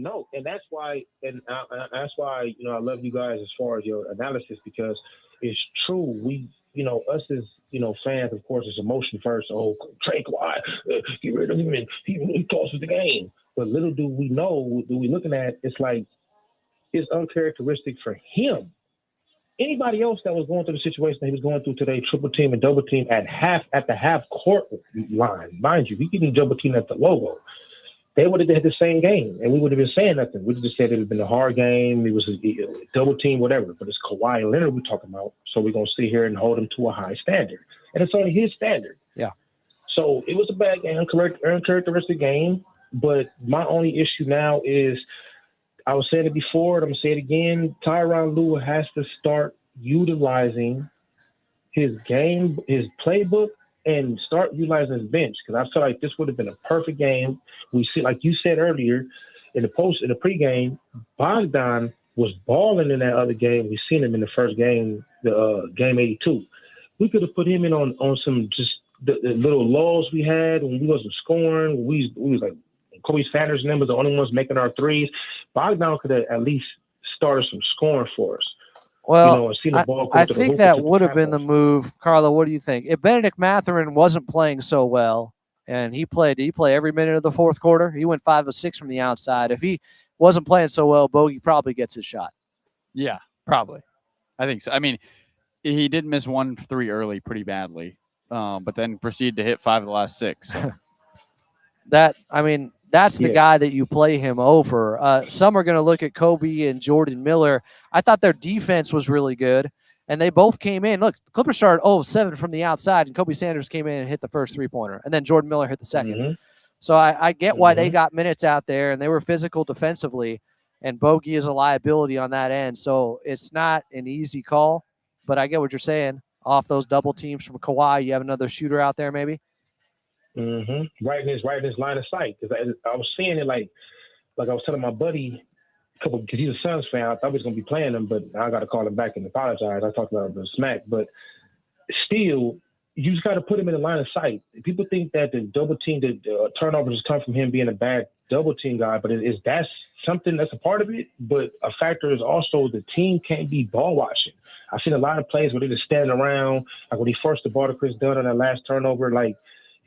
No, and that's why, I love you guys as far as your analysis because it's true. We, us as fans, of course, it's emotion first. Oh, trade Kawhi, get rid of him, and he tosses the game. But little do we know, we looking at, it's like it's uncharacteristic for him. Anybody else that was going through the situation that he was going through today, triple team and double team at the half court line, mind you, he didn't double team at the logo. They would have had the same game, and we would have been saying nothing. We would have just said it had been a hard game. It was a double team, whatever. But it's Kawhi and Leonard we're talking about, so we're going to sit here and hold him to a high standard. And it's only his standard. Yeah. So it was a bad game, uncharacteristic game. But my only issue now is, I was saying it before, and I'm going to say it again, Tyronn Lue has to start utilizing his game, his playbook, and start utilizing his bench, because I feel like this would have been a perfect game. We see, like you said earlier, in the pregame, Bogdan was balling in that other game. We seen him in the first game, the game 82. We could have put him in on some just the little lulls we had when we wasn't scoring. We was like Kobe Sanders and them was the only ones making our threes. Bogdan could have at least started some scoring for us. Well, I think that would have been the move. Carlo, what do you think? If Benedict Mathurin wasn't playing so well, and did he play every minute of the fourth quarter? He went 5 of 6 from the outside. If he wasn't playing so well, Bogey probably gets his shot. Yeah, probably. I think so. I mean, he did miss 1 3 early pretty badly, but then proceeded to hit 5 of the last 6. So. That's the guy that you play him over. Some are going to look at Kobe and Jordan Miller. I thought their defense was really good, and they both came in. Look, the Clippers started 0-7 from the outside, and Kobe Sanders came in and hit the first three-pointer, and then Jordan Miller hit the second. Mm-hmm. So I get why they got minutes out there, and they were physical defensively, and Bogey is a liability on that end. So it's not an easy call, but I get what you're saying. Off those double teams from Kawhi, you have another shooter out there maybe? Mm-hmm. Right in his line of sight. Because I was seeing it like I was telling my buddy, because he's a Suns fan. I thought he was going to be playing him, but I got to call him back and apologize. I talked about the smack. But still, you just got to put him in the line of sight. People think that the double team, the turnovers just come from him being a bad double team guy, but that's something that's a part of it. But a factor is also the team can't be ball watching. I've seen a lot of plays where they're just standing around. Like when he forced the ball to Chris Dunn on that last turnover, like,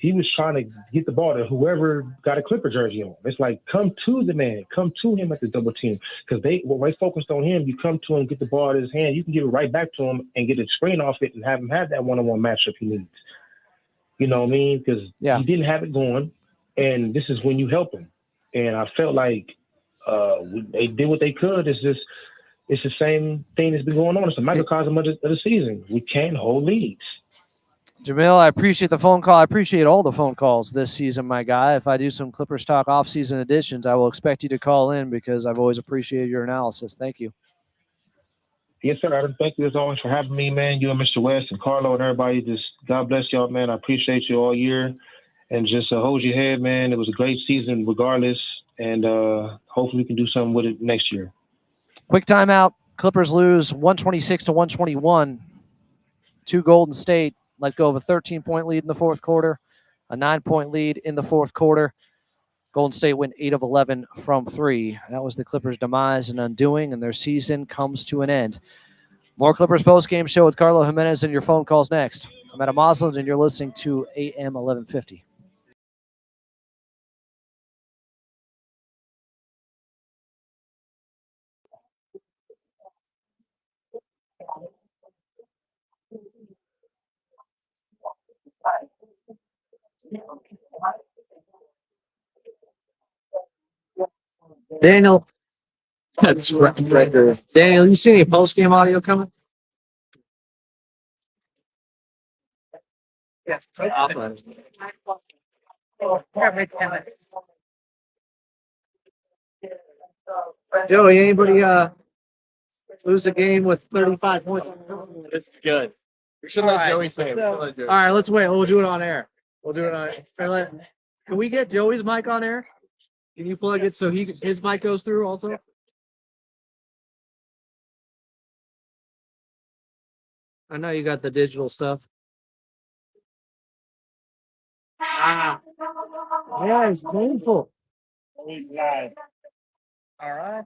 he was trying to get the ball to whoever got a Clipper jersey on. It's like, come to the man, come to him at the double team. Because when they focused on him, you come to him, get the ball in his hand, you can give it right back to him and get a screen off it and have him have that one-on-one matchup he needs. You know what I mean? Because he didn't have it going, and this is when you help him. And I felt like they did what they could. It's the same thing that's been going on. It's a microcosm of the season. We can't hold leads. Jamil, I appreciate the phone call. I appreciate all the phone calls this season, my guy. If I do some Clippers Talk off-season editions, I will expect you to call in because I've always appreciated your analysis. Thank you. Yes, sir, Adam. Thank you as always for having me, man. You and Mr. West and Carlo and everybody. Just God bless y'all, man. I appreciate you all year. And just hold your head, man. It was a great season regardless. And hopefully we can do something with it next year. Quick timeout. Clippers lose 126-121 to Golden State. Let go of a 13-point lead in the fourth quarter, a 9-point lead in the fourth quarter. Golden State went 8 of 11 from 3. That was the Clippers' demise and undoing, and their season comes to an end. More Clippers post-game show with Carlo Jimenez and your phone calls next. I'm Adam Osland, and you're listening to AM 1150. Daniel, that's right there. Daniel, you see any post-game audio coming? Yes. Joey, anybody lose a game with 35 points? It's good. We should let Joey say it. All right, let's wait. We'll do it on air. Can we get Joey's mic on air? Can you plug it so his mic goes through also? I know you got the digital stuff. Yeah, it's painful. All right.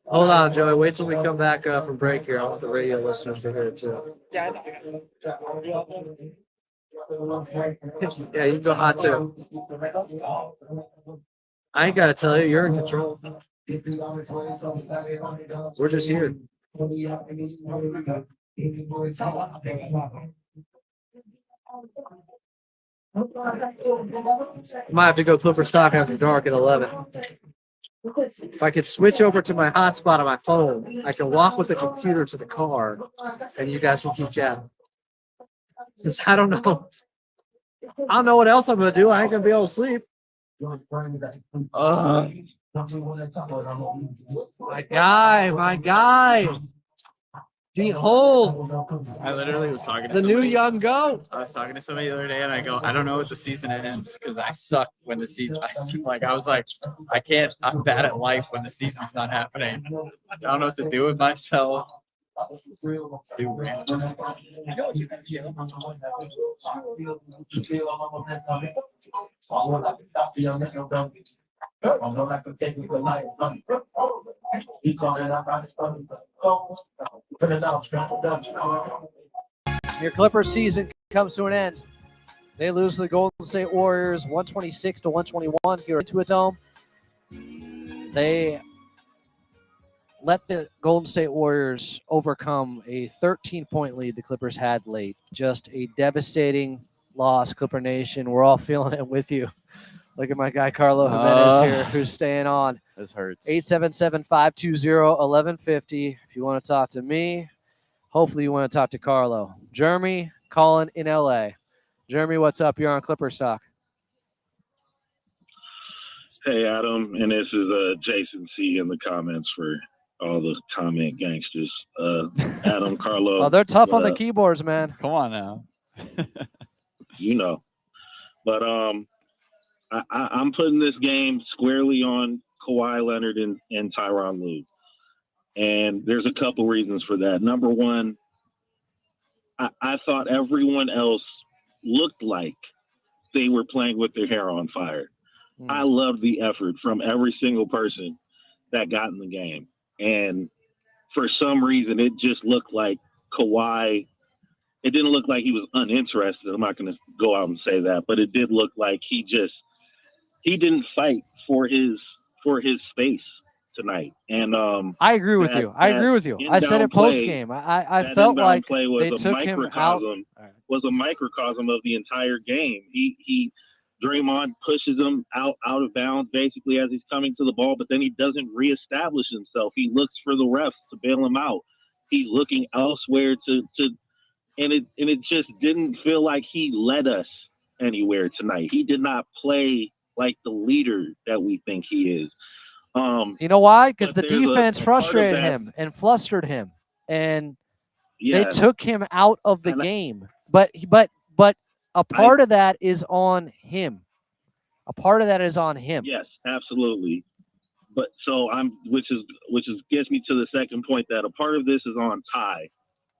Hold on, Joey. Wait till we come back from break here. I want the radio listeners to hear it too. Yeah, you can go hot too. I ain't got to tell you. You're in control. We're just here. Might have to go Clippers Talk after dark at 11. If I could switch over to my hotspot on my phone, I can walk with the computer to the car, and you guys can keep chatting. Because I don't know. I don't know what else I'm going to do. I ain't going to be able to sleep. My guy. Behold, I literally was talking to the somebody. new young goat. I was talking to somebody the other day, and I go, I don't know if the season ends because I suck when the season. I was like, I can't. I'm bad at life when the season's not happening. I don't know what to do with myself. Your Clippers season comes to an end. They lose to the Golden State Warriors 126-121 here into a dome. They let the Golden State Warriors overcome a 13-point lead the Clippers had late. Just a devastating loss, Clipper Nation. We're all feeling it with you. Look at my guy Carlo Jimenez here, who's staying on. This hurts. 877-520-1150. If you want to talk to me, hopefully you want to talk to Carlo. Jeremy calling in LA. Jeremy, what's up? You're on Clippers Talk. Hey, Adam, and this is Jason C. in the comments for all the comment gangsters. Adam, Carlo. Oh, they're tough on the keyboards, man. Come on now. You know. But I'm putting this game squarely on Kawhi Leonard and Tyronn Lue. And there's a couple reasons for that. Number one, I thought everyone else looked like they were playing with their hair on fire. I loved the effort from every single person that got in the game. And for some reason, it just looked like Kawhi it didn't look like he was uninterested. I'm not going to go out and say that, but it did look like he didn't fight for his space tonight. And I agree with you. I said it post game. I felt like they took him out. Was a microcosm of the entire game. Draymond pushes him out of bounds basically as he's coming to the ball, but then he doesn't reestablish himself. He looks for the refs to bail him out. He's looking elsewhere and it just didn't feel like he led us anywhere tonight. He did not play like the leader that we think he is. You know why? Because the defense frustrated him and flustered him, and they took him out of the game. But a part of that is on him. A part of that is on him. Yes, absolutely. But so which gets me to the second point, that a part of this is on Ty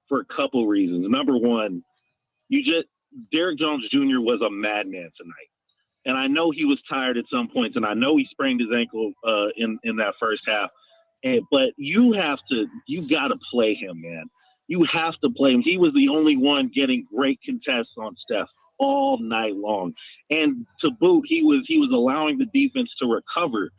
for a couple reasons. Number one, Derrick Jones Jr. was a madman tonight. And I know he was tired at some points, and I know he sprained his ankle in that first half. But you got to play him, man. You have to play him. He was the only one getting great contests on Steph all night long. And to boot, he was allowing the defense to recover,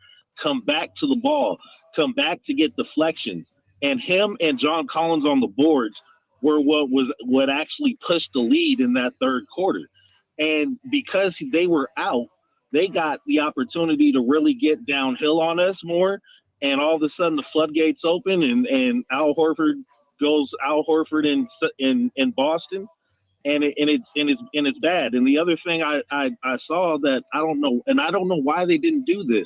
come back to the ball, come back to get deflections. And him and John Collins on the boards were what actually pushed the lead in that third quarter. And because they were out, they got the opportunity to really get downhill on us more. And all of a sudden the floodgates open and Al Horford in Boston. And it's bad. And the other thing I saw that I don't know why they didn't do this.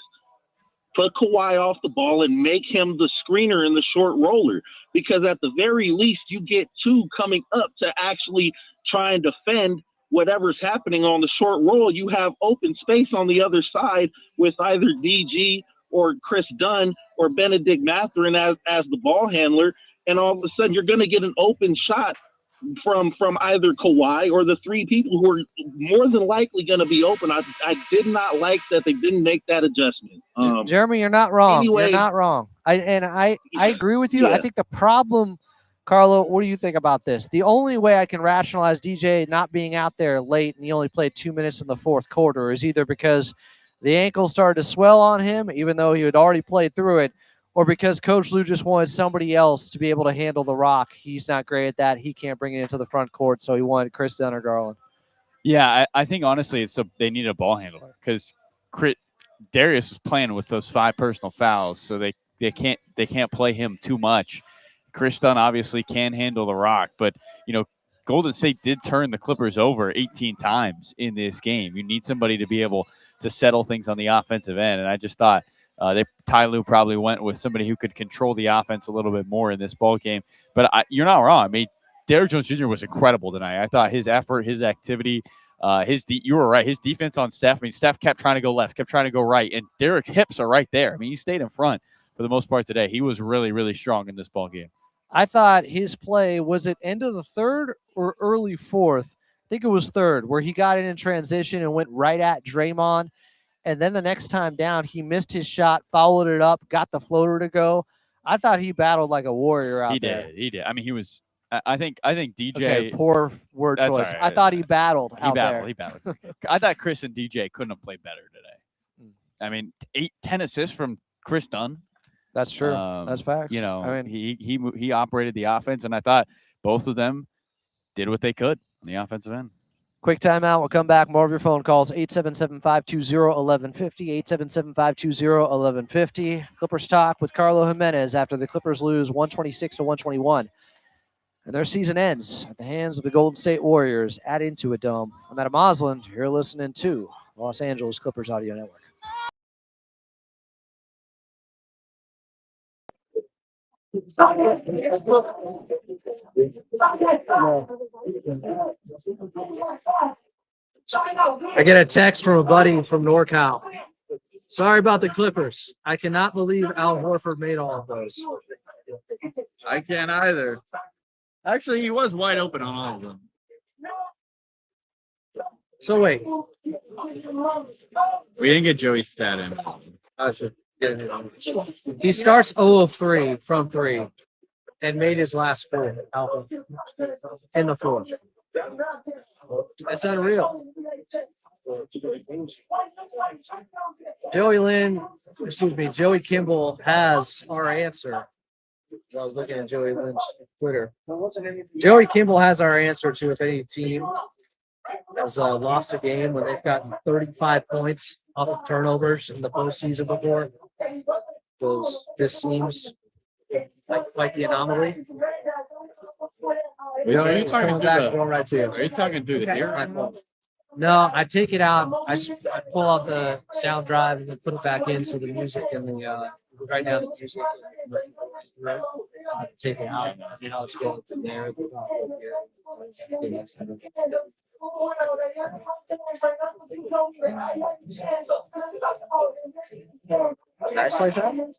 Put Kawhi off the ball and make him the screener in the short roller, because at the very least you get two coming up to actually try and defend whatever's happening on the short roll. You have open space on the other side with either DG or Chris Dunn or Benedict Mathurin as the ball handler, and all of a sudden you're going to get an open shot from either Kawhi or the three people who are more than likely going to be open. I did not like that they didn't make that adjustment. Jeremy, you're not wrong. Anyway, you're not wrong. I agree with you. Yeah. I think the problem, Carlo, what do you think about this? The only way I can rationalize DJ not being out there late and he only played 2 minutes in the fourth quarter is either because the ankle started to swell on him, even though he had already played through it, or because Coach Lue just wanted somebody else to be able to handle the rock. He's not great at that. He can't bring it into the front court, so he wanted Chris Dunn or Garland. Yeah, I think honestly they need a ball handler because Darius is playing with those 5 personal fouls, so they can't play him too much. Chris Dunn obviously can handle the rock, but Golden State did turn the Clippers over 18 times in this game. You need somebody to be able to settle things on the offensive end, and I just thought Ty Lue probably went with somebody who could control the offense a little bit more in this ball game. But you're not wrong. I mean, Derrick Jones Jr. was incredible tonight. I thought his effort, his activity, you were right. His defense on Steph. I mean, Steph kept trying to go left, kept trying to go right, and Derrick's hips are right there. I mean, he stayed in front for the most part today. He was really, really strong in this ball game. I thought his play, was it end of the third or early fourth? I think it was third, where he got in transition and went right at Draymond. And then the next time down, he missed his shot, followed it up, got the floater to go. I thought he battled like a warrior out there. He did. I mean, he was. I think DJ. Okay, poor word choice. Right. I thought he battled out there. He battled. I thought Chris and DJ couldn't have played better today. I mean, 10 assists from Chris Dunn. That's true. That's facts. I mean, he operated the offense, and I thought both of them did what they could on the offensive end. Quick timeout. We'll come back. More of your phone calls. 877-520-1150. 877-520-1150. Clippers talk with Carlo Jimenez after the Clippers lose 126-121. And their season ends at the hands of the Golden State Warriors at Intuit Dome. I'm Adam Osland. You're listening to Los Angeles Clippers Audio Network. I get a text from a buddy from NorCal. Sorry about the Clippers. I cannot believe Al Horford made all of those. I can't either. Actually, he was wide open on all of them. So wait. We didn't get Joey's stat in. He starts 0 of 3 from 3. and made his last four out in the fourth. That's unreal. Joey Kimball has our answer. I was looking at Joey Lynn's Twitter. Joey Kimball has our answer to if any team has lost a game when they've gotten 35 points off of turnovers in the postseason before. Because this seems like the anomaly. Are you talking right to you. Are you talking through the ear? No, I take it out. I pull out the sound drive and then put it back in so the music and the right now the music. Take it out. You know, it's going from there. Nice like that.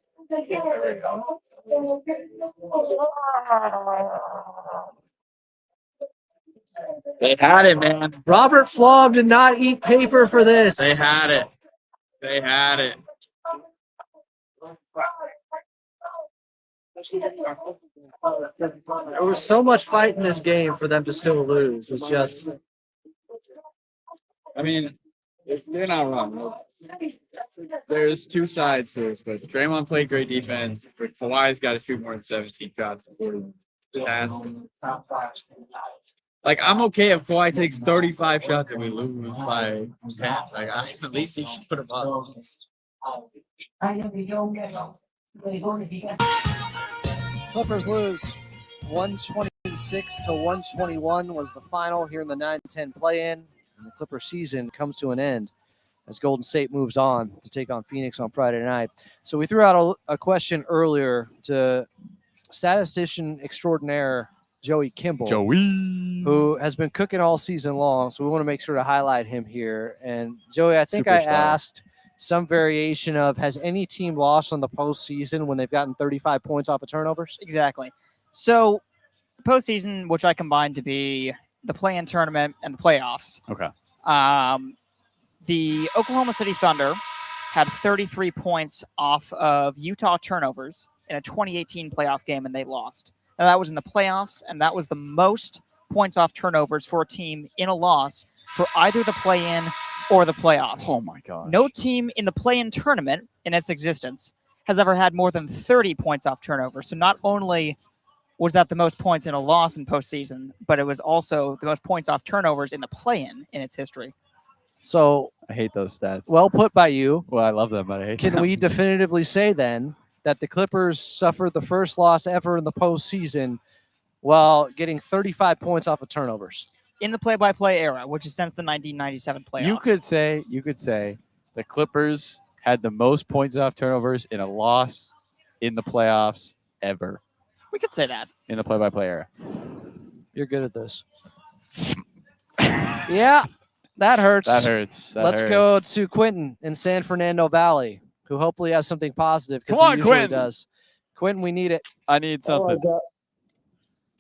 They had it, man. Robert Flom did not eat paper for this. They had it. They had it. There was so much fight in this game for them to still lose. It's just. I mean, they're not wrong. There's two sides to this, but Draymond played great defense. But Kawhi's got to shoot more than 17 shots. Like, I'm okay if Kawhi takes 35 shots and we lose by 10. Like, at least he should put him up. Clippers lose 126 to 121 was the final here in the 9-10 play-in. And the Clippers season comes to an end as Golden State moves on to take on Phoenix on Friday night. So we threw out a question earlier to statistician extraordinaire Joey Kimball, who has been cooking all season long. So we want to make sure to highlight him here. And Joey, I think I asked some variation of, has any team lost on the postseason when they've gotten 35 points off of turnovers? Exactly. So postseason, which I combined to be the play-in tournament and the playoffs. Okay. The Oklahoma City Thunder had 33 points off of Utah turnovers in a 2018 playoff game, and they lost. Now, that was in the playoffs, and that was the most points off turnovers for a team in a loss for either the play-in or the playoffs. Oh, my God. No team in the play-in tournament in its existence has ever had more than 30 points off turnovers. So not only was that the most points in a loss in postseason, but it was also the most points off turnovers in the play-in in its history. So I hate those stats. Well put by you. Well, I love them, but I hate them. Can we definitively say then that the Clippers suffered the first loss ever in the postseason while getting 35 points off of turnovers? In the play-by-play era, which is since the 1997 playoffs. You could say the Clippers had the most points off turnovers in a loss in the playoffs ever. We could say that. In the play-by-play era. You're good at this. Yeah, that hurts. Let's go to Quentin in San Fernando Valley, who hopefully has something positive because he usually Quentin. does. Quentin, we need it. I need something.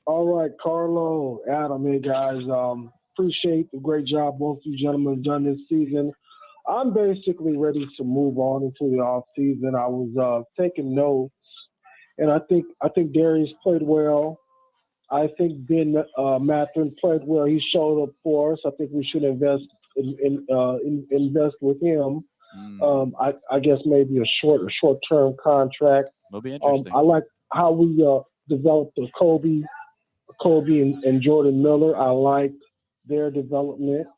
All right, Carlo, Adam, hey guys. Appreciate the great job both you gentlemen have done this season. I'm basically ready to move on into the off season. I was taking notes, and I think Darius played well. I think Ben Mathurin played well. He showed up for us. I think we should invest with him. I guess maybe a short-term contract. Will be interesting. I like how we developed the Kobe and Jordan Miller. I like their development.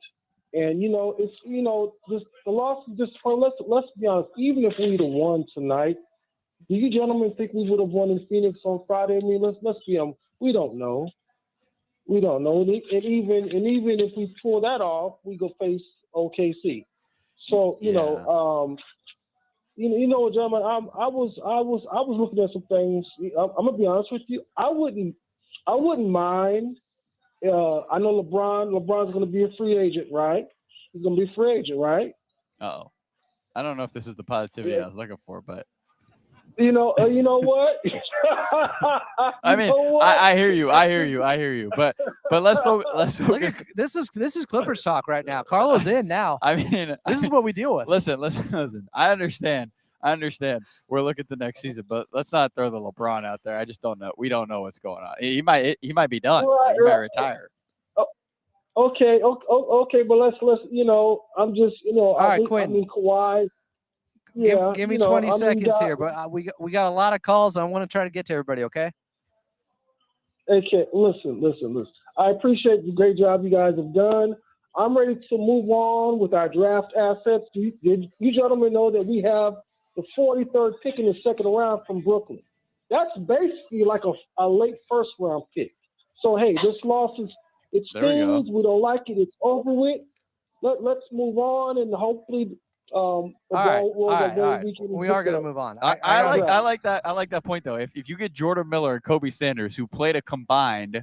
And just the loss is disappointing. Let's be honest. Even if we'd have won tonight, do you gentlemen think we would have won in Phoenix on Friday? I mean, let's be honest. We don't know. And even if we pull that off, we go face OKC. So gentlemen, I was looking at some things. I'm gonna be honest with you. I wouldn't mind. I know LeBron's gonna be a free agent, right? He's gonna be a free agent, right? Uh-oh. I don't know if this is the positivity I was looking for, but you know what? I mean, I hear you. But let's focus. Look at, this is Clippers talk right now. Carlo's in now. I mean, this is what we deal with. Listen. I understand I understand. We're looking at the next season, but let's not throw the LeBron out there. I just don't know. We don't know what's going on. He might be done. Like, he might retire. Okay, but let's I'm just All right, I Quentin. mean Kawhi. Yeah, Give me 20 seconds here, but we got a lot of calls. I want to try to get to everybody. Okay. Okay, listen. I appreciate the great job you guys have done. I'm ready to move on with our draft assets. Did you gentlemen know that we have the 43rd pick in the second round from Brooklyn? That's basically like a late first round pick. So hey, this loss it stings. We don't like it. It's over with. Let's move on and hopefully. All right. We are going to move on. I like that. I like that point though. If you get Jordan Miller and Kobe Sanders, who played a combined,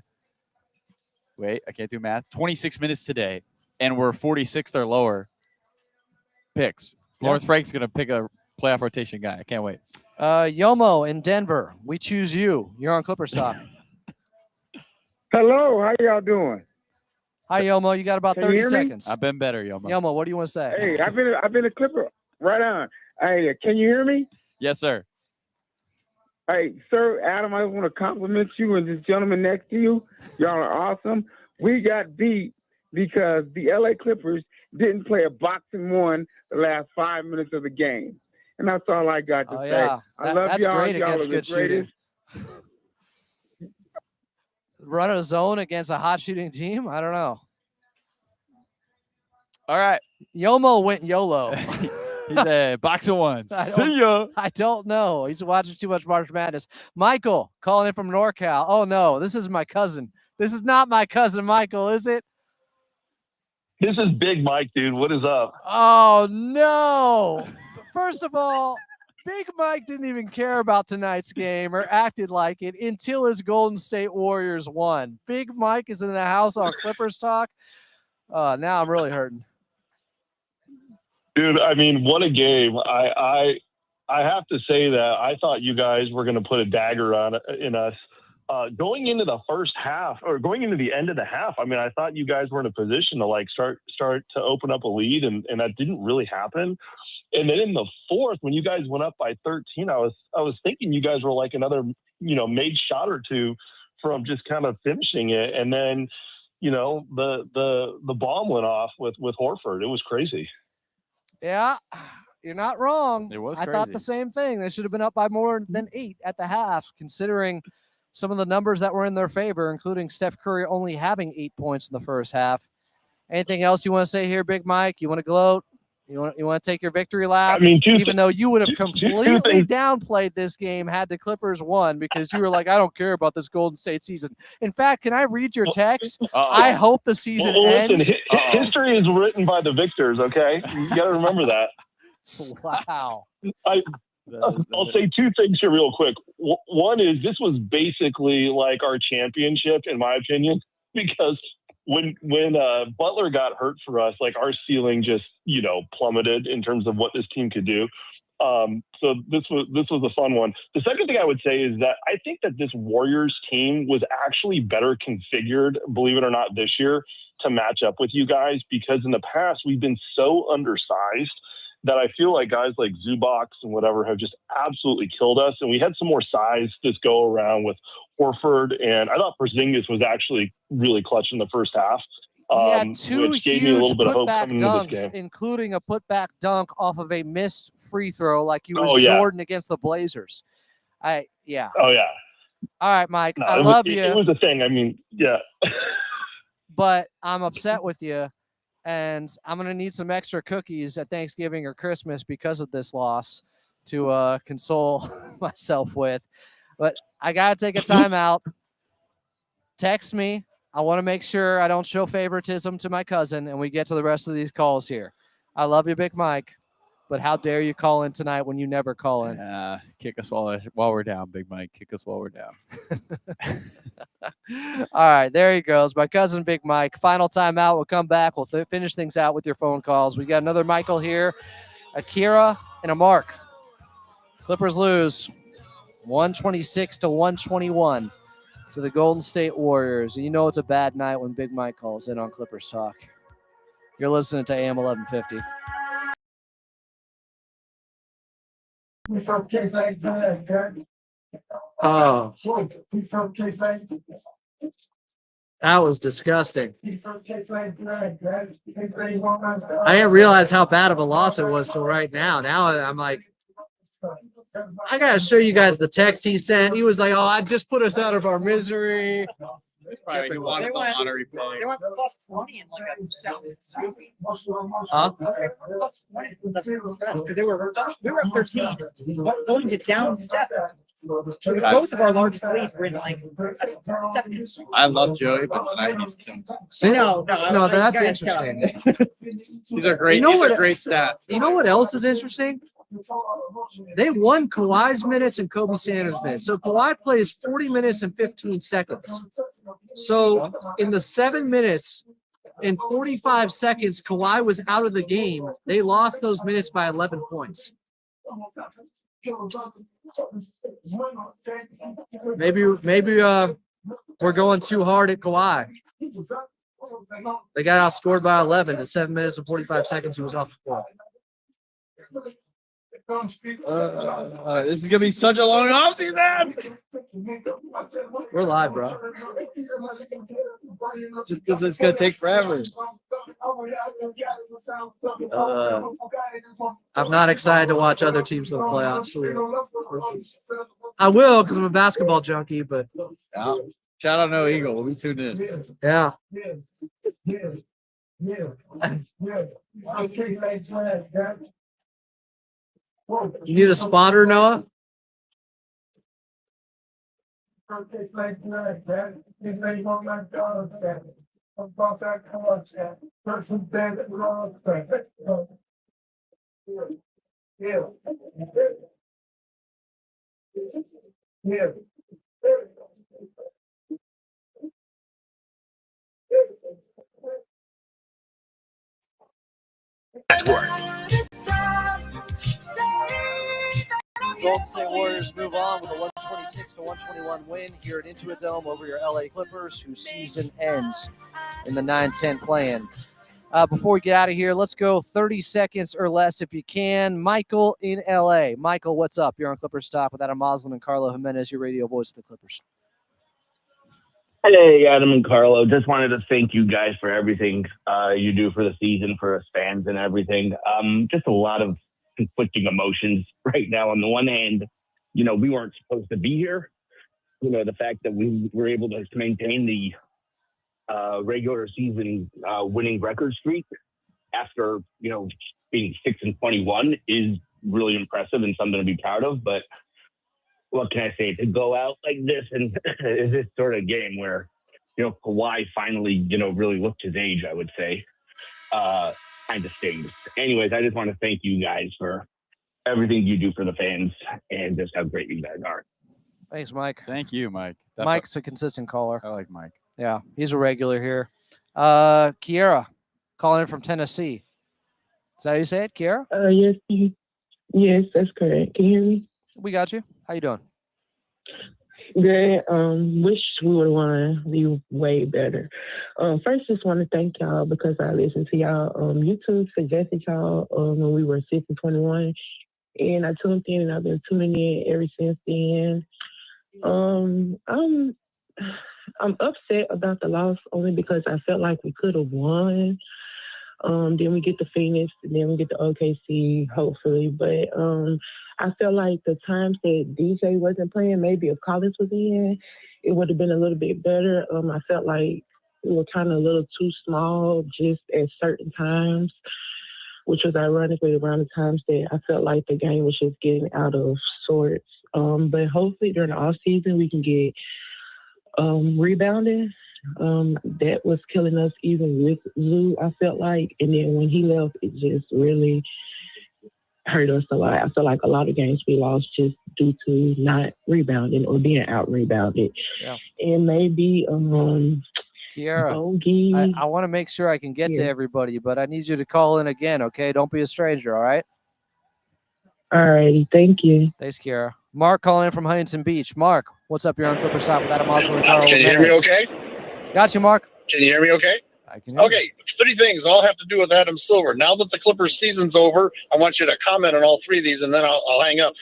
I can't do math, 26 minutes today, and we're 46th or lower picks. Lawrence Frank's going to pick a playoff rotation guy. I can't wait. Yomo in Denver, we choose you. You're on Clippers Talk. Hello, how y'all doing? Hi, Yomo. You got about 30 seconds. I've been better, Yomo. Yomo, what do you want to say? Hey, I've been a Clipper. Right on. Hey, can you hear me? Yes, sir. Hey, sir, Adam, I want to compliment you and this gentleman next to you. Y'all are awesome. We got beat because the LA Clippers didn't play a boxing one the last 5 minutes of the game. And that's all I got to say. Yeah. I love that's y'all. Great y'all against are good the greatest. shooting. Run a zone against a hot shooting team? I don't know. All right. Yomo went YOLO. He's a boxing ones. See ya. I don't know. He's watching too much March Madness. Michael calling in from NorCal. Oh, no. This is my cousin. This is not my cousin, Michael, is it? This is Big Mike, dude. What is up? Oh, no. First of all, Big Mike didn't even care about tonight's game or acted like it until his Golden State Warriors won. Big Mike is in the house on Clippers Talk. Now I'm really hurting. Dude, I mean, what a game. I have to say that I thought you guys were going to put a dagger in us. Going into the first half or going into the end of the half, I mean, I thought you guys were in a position to start to open up a lead, and that didn't really happen. And then in the fourth, when you guys went up by 13, I was thinking you guys were like another, made shot or two from just kind of finishing it. And then, the bomb went off with Horford. It was crazy. Yeah, you're not wrong. It was I crazy. thought the same thing. They should have been up by more than 8 at the half, considering some of the numbers that were in their favor, including Steph Curry only having 8 points in the first half. Anything else you want to say here, Big Mike? You want to gloat? You want to take your victory lap? I mean, even though you would have completely downplayed this game had the Clippers won, because you were like, I don't care about this Golden State season. In fact, can I read your text? I hope the season ends. Listen, history is written by the victors, okay? You got to remember that. Wow. I'll say two things here real quick. One is this was basically like our championship, in my opinion, because when Butler got hurt for us, like our ceiling just, plummeted in terms of what this team could do. So this was a fun one. The second thing I would say is that I think that this Warriors team was actually better configured, believe it or not, this year to match up with you guys, because in the past we've been so undersized that I feel like guys like Zubac and whatever have just absolutely killed us. And we had some more size this go around with Horford, and I thought Porzingis was actually really clutch in the first half. He had 2 which gave me a little bit of hope putback coming into this dunks, game. including a putback dunk off of a missed free throw, like he was Oh, yeah. Jordan against the Blazers. Yeah. Oh yeah. All right, Mike. No, I it love was, you. It was a thing. I mean, yeah. But I'm upset with you, and I'm going to need some extra cookies at Thanksgiving or Christmas because of this loss to console myself with. But I got to take a timeout. Text me. I want to make sure I don't show favoritism to my cousin, and we get to the rest of these calls here. I love you, Big Mike, but how dare you call in tonight when you never call in? Kick us while we're down, Big Mike. Kick us while we're down. All right, there he goes. My cousin, Big Mike. Final timeout. We'll come back. We'll finish things out with your phone calls. We got another Michael here, Akira, and a Mark. Clippers lose 126-121 to the Golden State Warriors. And you know it's a bad night when Big Mike calls in on Clippers Talk. You're listening to AM 1150. Oh, that was disgusting. I didn't realize how bad of a loss it was till right now. Now I'm like, I gotta show you guys the text he sent. He was like, "Oh, I just put us out of our misery." Probably he wanted the lottery play. They went plus 20 in like a 7. Huh? We were up 13. Going to down 7. Both of our largest leads were in like 7. I love Joey, but tonight he's killing. No, that's interesting. These are great. You know These what- are great stats. You know what else is interesting? They won Kawhi's minutes and Kobe Sanders' minutes. So Kawhi plays 40 minutes and 15 seconds. So in the 7 minutes and 45 seconds Kawhi was out of the game, they lost those minutes by 11 points. Maybe we're going too hard at Kawhi. They got outscored by 11 in 7 minutes and 45 seconds. He was off the floor. This is gonna be such a long offseason. We're live, bro. Just because it's gonna take forever. I'm not excited to watch other teams in the playoffs. I will because I'm a basketball junkie, but Yeah. Shout out No Eagle. We'll be tuned in. yeah. You need a spotter, Noah? Golden State Warriors move on with a 126-121 win here at Intuit Dome over your LA Clippers, whose season ends in the 9-10 play-in. Before we get out of here, let's go 30 seconds or less if you can. Michael in LA. Michael, what's up? You're on Clippers Talk with Adam Moslin and Carlo Jimenez, your radio voice of the Clippers. Hey, Adam and Carlo. Just wanted to thank you guys for everything you do for the season, for us fans and everything. Just a lot of conflicting emotions right now. On the one hand, you know, we weren't supposed to be here. You know, the fact that we were able to maintain the regular season winning record streak after, you know, being 6-21 is really impressive and something to be proud of. But what can I say? To go out like this and is this sort of game where, you know, Kawhi finally, you know, really looked his age, I would say, kind of stings. Anyways, I just want to thank you guys for everything you do for the fans and just how great you guys are. Thanks, Mike. Thank you, Mike. Mike's a consistent caller. I like Mike. Yeah, he's a regular here. Kiera, calling in from Tennessee. Is that how you say it, Kiera? Yes, that's correct. Can you hear me? We got you. How you doing? Good. Wish we would want to be way better. First, just want to thank y'all because I listened to y'all. YouTube suggested y'all when we were 6-21, and I tuned in, and I've been tuning in ever since then. I'm upset about the loss only because I felt like we could have won. Then we get the Phoenix, and then we get the OKC, hopefully. But I feel like the times that DJ wasn't playing, maybe if Collins was in, it would have been a little bit better. I felt like we were kind of a little too small just at certain times, which was ironically around the times that I felt like the game was just getting out of sorts. But hopefully during the off season we can get rebounding. That was killing us even with Lou, I felt like. And then when he left, it just really hurt us a lot. I feel like a lot of games we lost just due to not rebounding or being out-rebounded. Yeah. And maybe Kiera, I want to make sure I can get to everybody, but I need you to call in again, okay? Don't be a stranger, all right? All righty. Thank you. Thanks, Kiera. Mark calling in from Huntington Beach. Mark, what's up? You're on Clippers Stop with Adam Moslin and Carl. Can you hear me okay? Got you, Mark. Can you hear me okay? I can hear Okay, 3 things all have to do with Adam Silver. Now that the Clippers season's over, I want you to comment on all 3 of these, and then I'll hang up.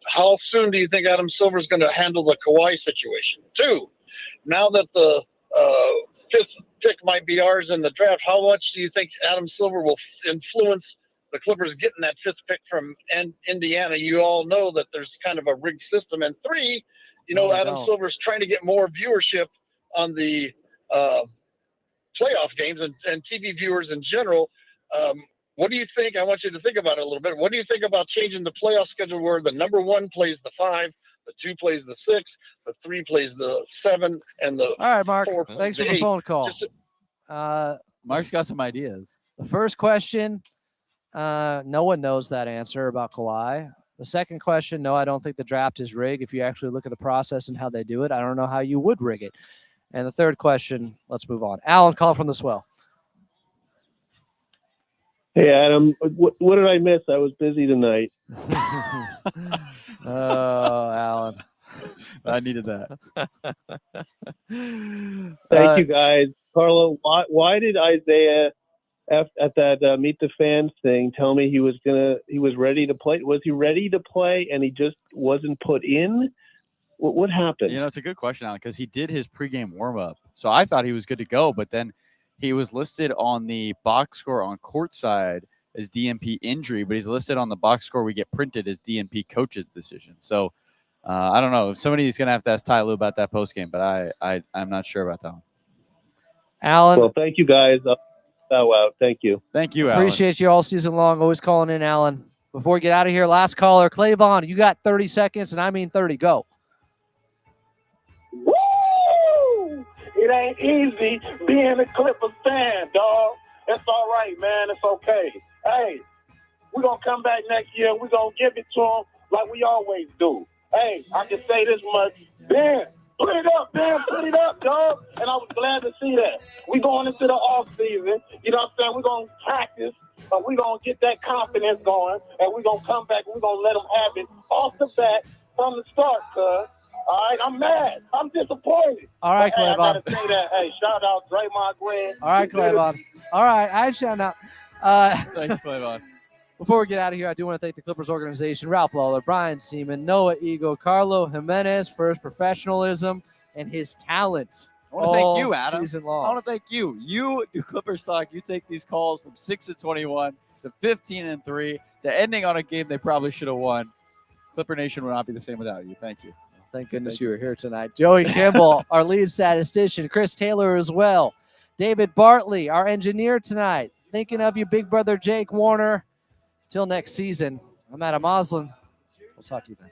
how soon do you think Adam Silver is going to handle the Kawhi situation? 2, now that the 5th pick might be ours in the draft, how much do you think Adam Silver will influence the Clippers getting that 5th pick from Indiana? You all know that there's kind of a rigged system. And 3, Adam Silver's trying to get more viewership on the playoff games and TV viewers in general. What do you think? I want you to think about it a little bit. What do you think about changing the playoff schedule where the number 1 plays the 5, the 2 plays the 6, the 3 plays the 7, and the All right, Mark. 4 Thanks for the the 8? phone call. Mark's got some ideas. The first question, no one knows that answer about Kawhi. The second question, no, I don't think the draft is rigged. If you actually look at the process and how they do it, I don't know how you would rig it. And the third question, let's move on. Alan, call from the Swell. Hey, Adam, what did I miss? I was busy tonight. Oh, Alan. I needed that. Thank you, guys. Carlo, why did Isaiah at that Meet the Fans thing tell me he was ready to play? Was he ready to play and he just wasn't put in? What happened? It's a good question, Alan, because he did his pregame warm-up. So I thought he was good to go, but then he was listed on the box score on courtside as DNP injury, but he's listed on the box score we get printed as DNP coach's decision. So I don't know. Somebody's going to have to ask Ty Lue about that postgame, but I'm not sure about that one. Alan. Well, thank you, guys. Wow. Thank you. Thank you, Alan. Appreciate you all season long. Always calling in, Alan. Before we get out of here, last caller, Clayvon, you got 30 seconds, and I mean 30. Go. Woo! It ain't easy being a Clippers fan, dog. It's all right, man. It's okay. Hey, we're going to come back next year. We're going to give it to them like we always do. Hey, I can say this much. Ben, put it up, dog. And I was glad to see that. We going into the off season. You know what I'm saying? We're going to practice. We're going to get that confidence going. And we're going to come back and we're going to let them have it off the bat from the start, cuz. All right, I'm mad. I'm disappointed. All right, Clayvon. Clayvon. I got to say that. Hey, shout out Draymond Green. All right, Clayvon. All right, I shout out. Thanks, Clayvon. Before we get out of here, I do want to thank the Clippers organization, Ralph Lawler, Brian Seaman, Noah Ego, Carlo Jimenez for his professionalism and his talent. I want to thank you, Adam. Season long. I want to thank you. You do Clippers Talk. You take these calls from 6-21 to 15-3 to ending on a game they probably should have won. Clipper Nation would not be the same without you. Thank you. Thank goodness you were here tonight. Joey Kimball, our lead statistician. Chris Taylor as well. David Bartley, our engineer tonight. Thinking of you, big brother Jake Warner. Till next season, I'm Adam Oslin. We'll talk to you then.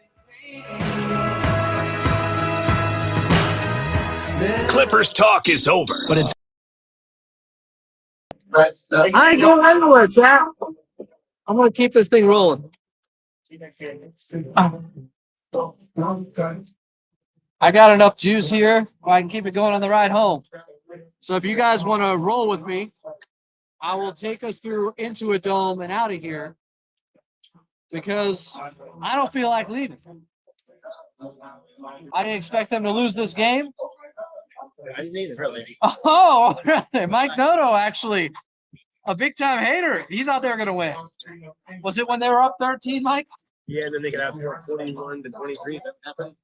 Clippers Talk is over. But it's I ain't going anywhere, Jack. I'm going to keep this thing rolling. I got enough juice here where I can keep it going on the ride home. So if you guys want to roll with me, I will take us through into a dome and out of here because I don't feel like leaving. I didn't expect them to lose this game. I didn't either, really. Oh, Mike Noto, actually, a big-time hater. He's out there going to win. Was it when they were up 13, Mike? Yeah, and then they got out 41 to 23. That happened.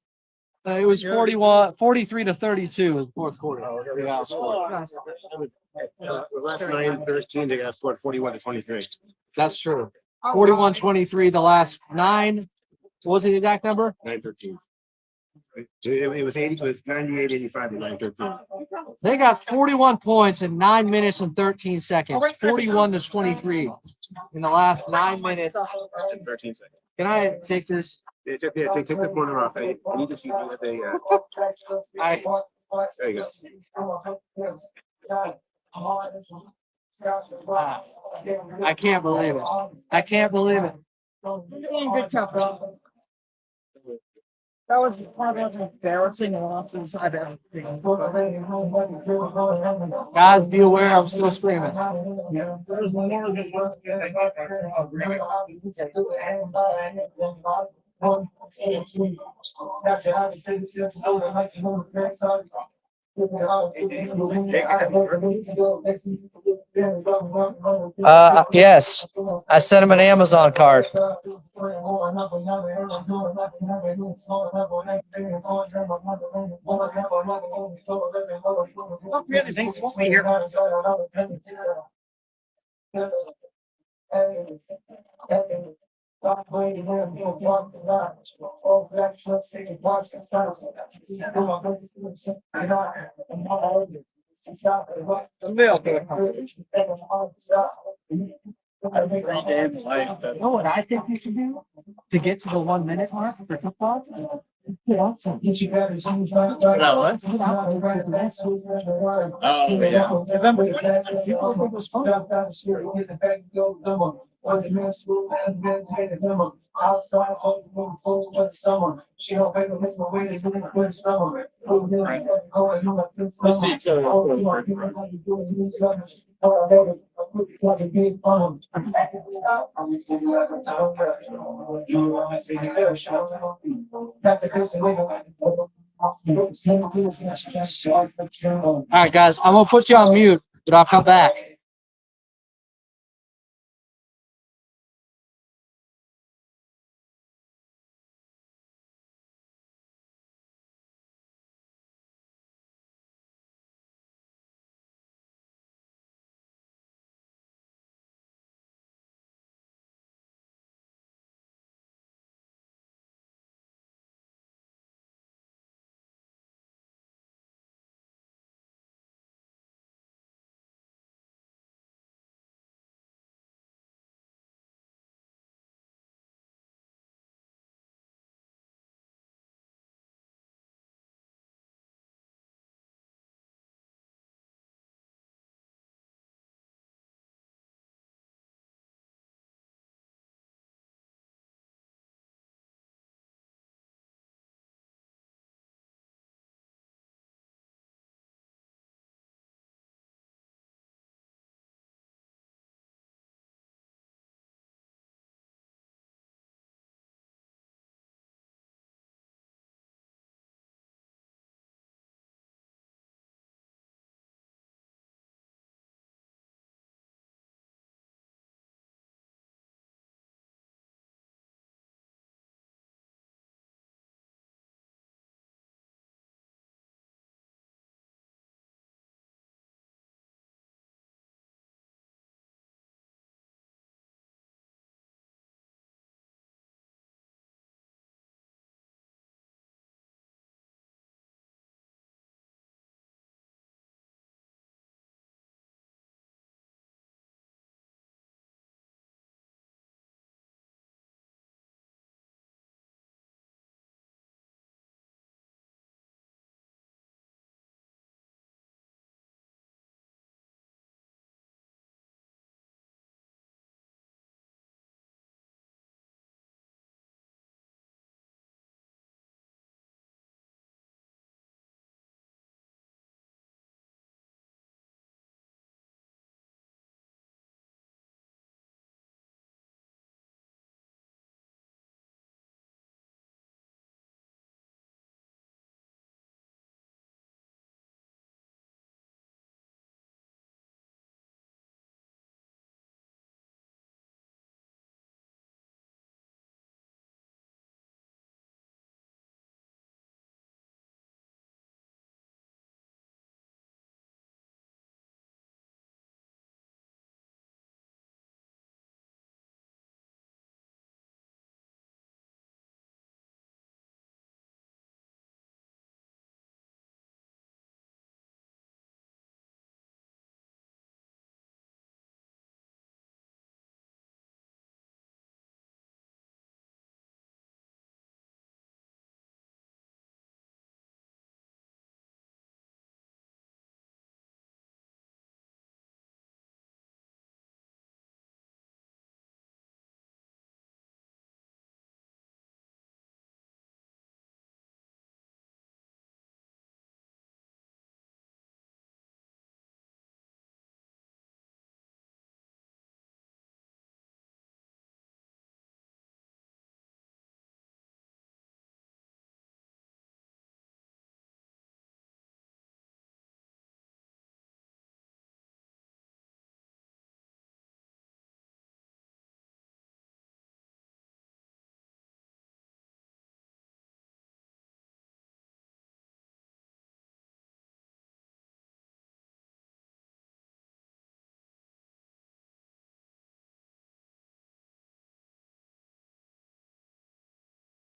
It was 43 to 32 in the fourth quarter. Yeah, the last 9-13, they got scored 41 to 23. That's true. 41-23, the last 9. What was the exact number? 9-13. It was 98-85 to 9-13. They got 41 points in 9 minutes and 13 seconds. 41 to 23 in the last 9 minutes. And 13 seconds. Can I take this? Yeah, take the corner off. I need to see if they. There you go. I can't believe it. I can't believe it. Good company. That was one of the embarrassing losses I've ever seen. Guys, be aware I'm still screaming. Yes, I sent him an Amazon card. You know what I think you should do to get to the 1 minute mark for football? All right, guys, I'm gonna put you on mute, but I'll come back.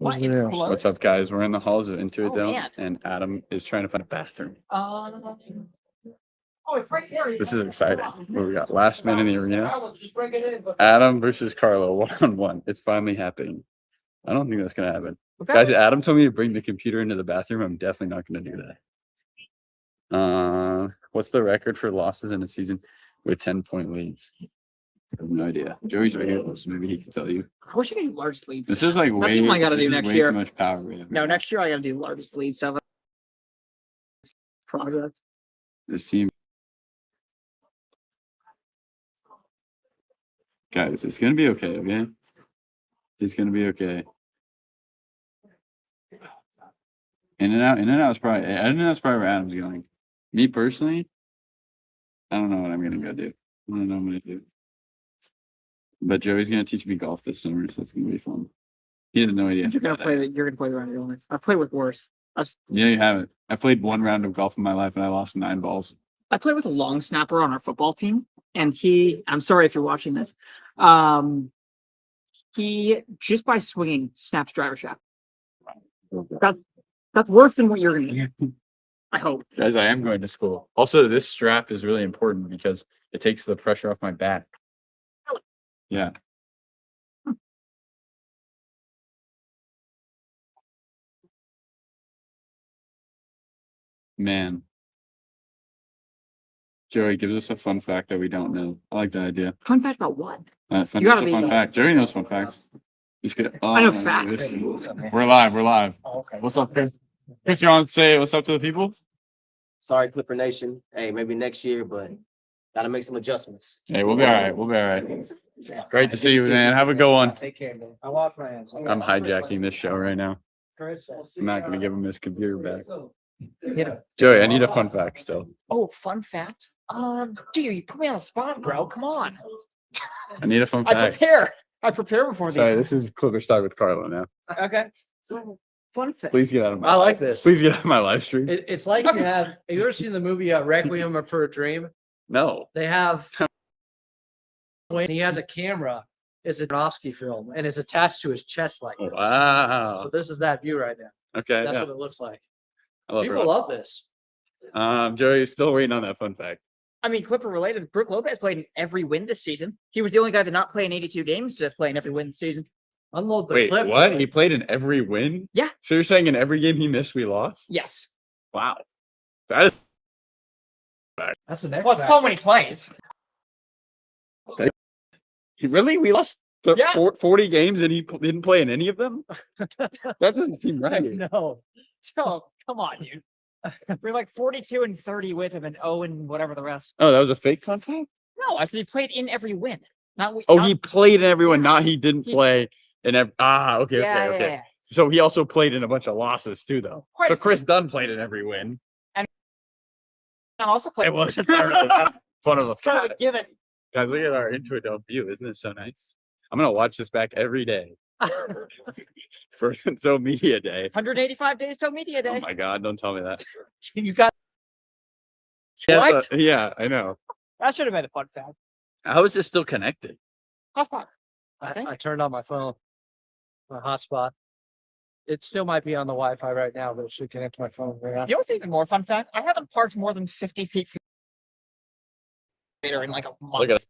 What? It's closed? What's up, guys? We're in the halls of Intuit Dome, man. and Adam is trying to find a bathroom. Oh, it's right there. This is exciting. What we got? Last man in the arena. Just bring it in. Adam versus Carlo, 1-on-1. It's finally happening. I don't think that's gonna happen. Okay. Guys, Adam told me to bring the computer into the bathroom. I'm definitely not gonna do that. What's the record for losses in a season with 10-point leads? I have no idea. Joey's right here, so maybe he can tell you. I wish I could do largest lead This stuff. is like That's way, something I gotta this do is next way year. too much power. We have. No, next year I gotta do largest lead stuff. Project. This team. Guys, it's gonna be okay, okay? It's gonna be okay. In and out is probably where Adam's going. Me personally, I don't know what I'm gonna go do. I don't know what I'm gonna do. But Joey's gonna teach me golf this summer, so it's gonna be fun. He has no idea. You're gonna play around your limits. I've played with worse. Yeah, you haven't. I played one round of golf in my life and I lost 9 balls. I played with a long snapper on our football team, and I'm sorry if you're watching this. He just by swinging snaps driver shaft. That's worse than what you're gonna do. I hope. Guys, I am going to school. Also, this strap is really important because it takes the pressure off my back. Yeah. Man. Joey gives us a fun fact that we don't know. I like that idea. Fun fact about what? Fun You gotta fun be- fact. Joey knows fun facts. He's good. I know Oh, facts. We're live. We're live. Okay. What's up, Chris? Chris, you want to say what's up to the people? Sorry, Clipper Nation. Hey, maybe next year, but gotta make some adjustments. Hey, we'll be all right. We'll be all right. Great to see you, man. Have a good one. Take care, man. I want plans. I'm hijacking this show right now. Chris, I'm not going to give him his computer back. Hit him. Joey, I need a fun fact still. Oh, fun fact. Dude, you put me on the spot, bro. Come on. I need a fun I fact. prepare before these. Sorry, this is Clipper Start with Carlo now. Okay. So fun fact. Please get out of my I like this. Please get out of my live stream. It's like you have you ever seen the movie Requiem for a Dream? No. They have when he has a camera, it's a Aronofsky film and it's attached to his chest like this. Wow. So this is that view right now. Okay. That's yeah. what it looks like. I love People it. love this. Joey, still waiting on that fun fact. I mean, Clipper related. Brooke Lopez played in every win this season. He was the only guy to not play in 82 games to play in every win this season. Unload the Wait, clip. what? He played in every win? Yeah. So you're saying in every game he missed, we lost? Yes. Wow. That is. That's the next. Well, it's fun when he plays. Really? We lost the Yeah. 40 games and he didn't play in any of them? That doesn't seem right. No. So come on, dude. We're like 42 and 30 with him, and 0 and whatever the rest. Oh, that was a fake fun fact? No, I said he played in every win. Not we. Oh, not, he played in everyone, not he didn't He- play in every. Okay, Yeah, okay. yeah. So he also played in a bunch of losses too, though. Quite So a few. Chris Dunn played in every win. And also played. It wasn't fun of a kind of fact. a given. Guys, look at our Intuit Dome view. Isn't it so nice? I'm gonna watch this back every day for until media day. 185 days till media day. Oh my God! Don't tell me that. You got Yes, yeah, I know. That should have been a fun fact. How is this still connected? Hotspot. I think. I turned on my phone, my hotspot. It still might be on the Wi-Fi right now, but it should connect to my phone. Right now. You know what's even more fun fact? I haven't parked more than 50 feet from later in like a month. Look at us.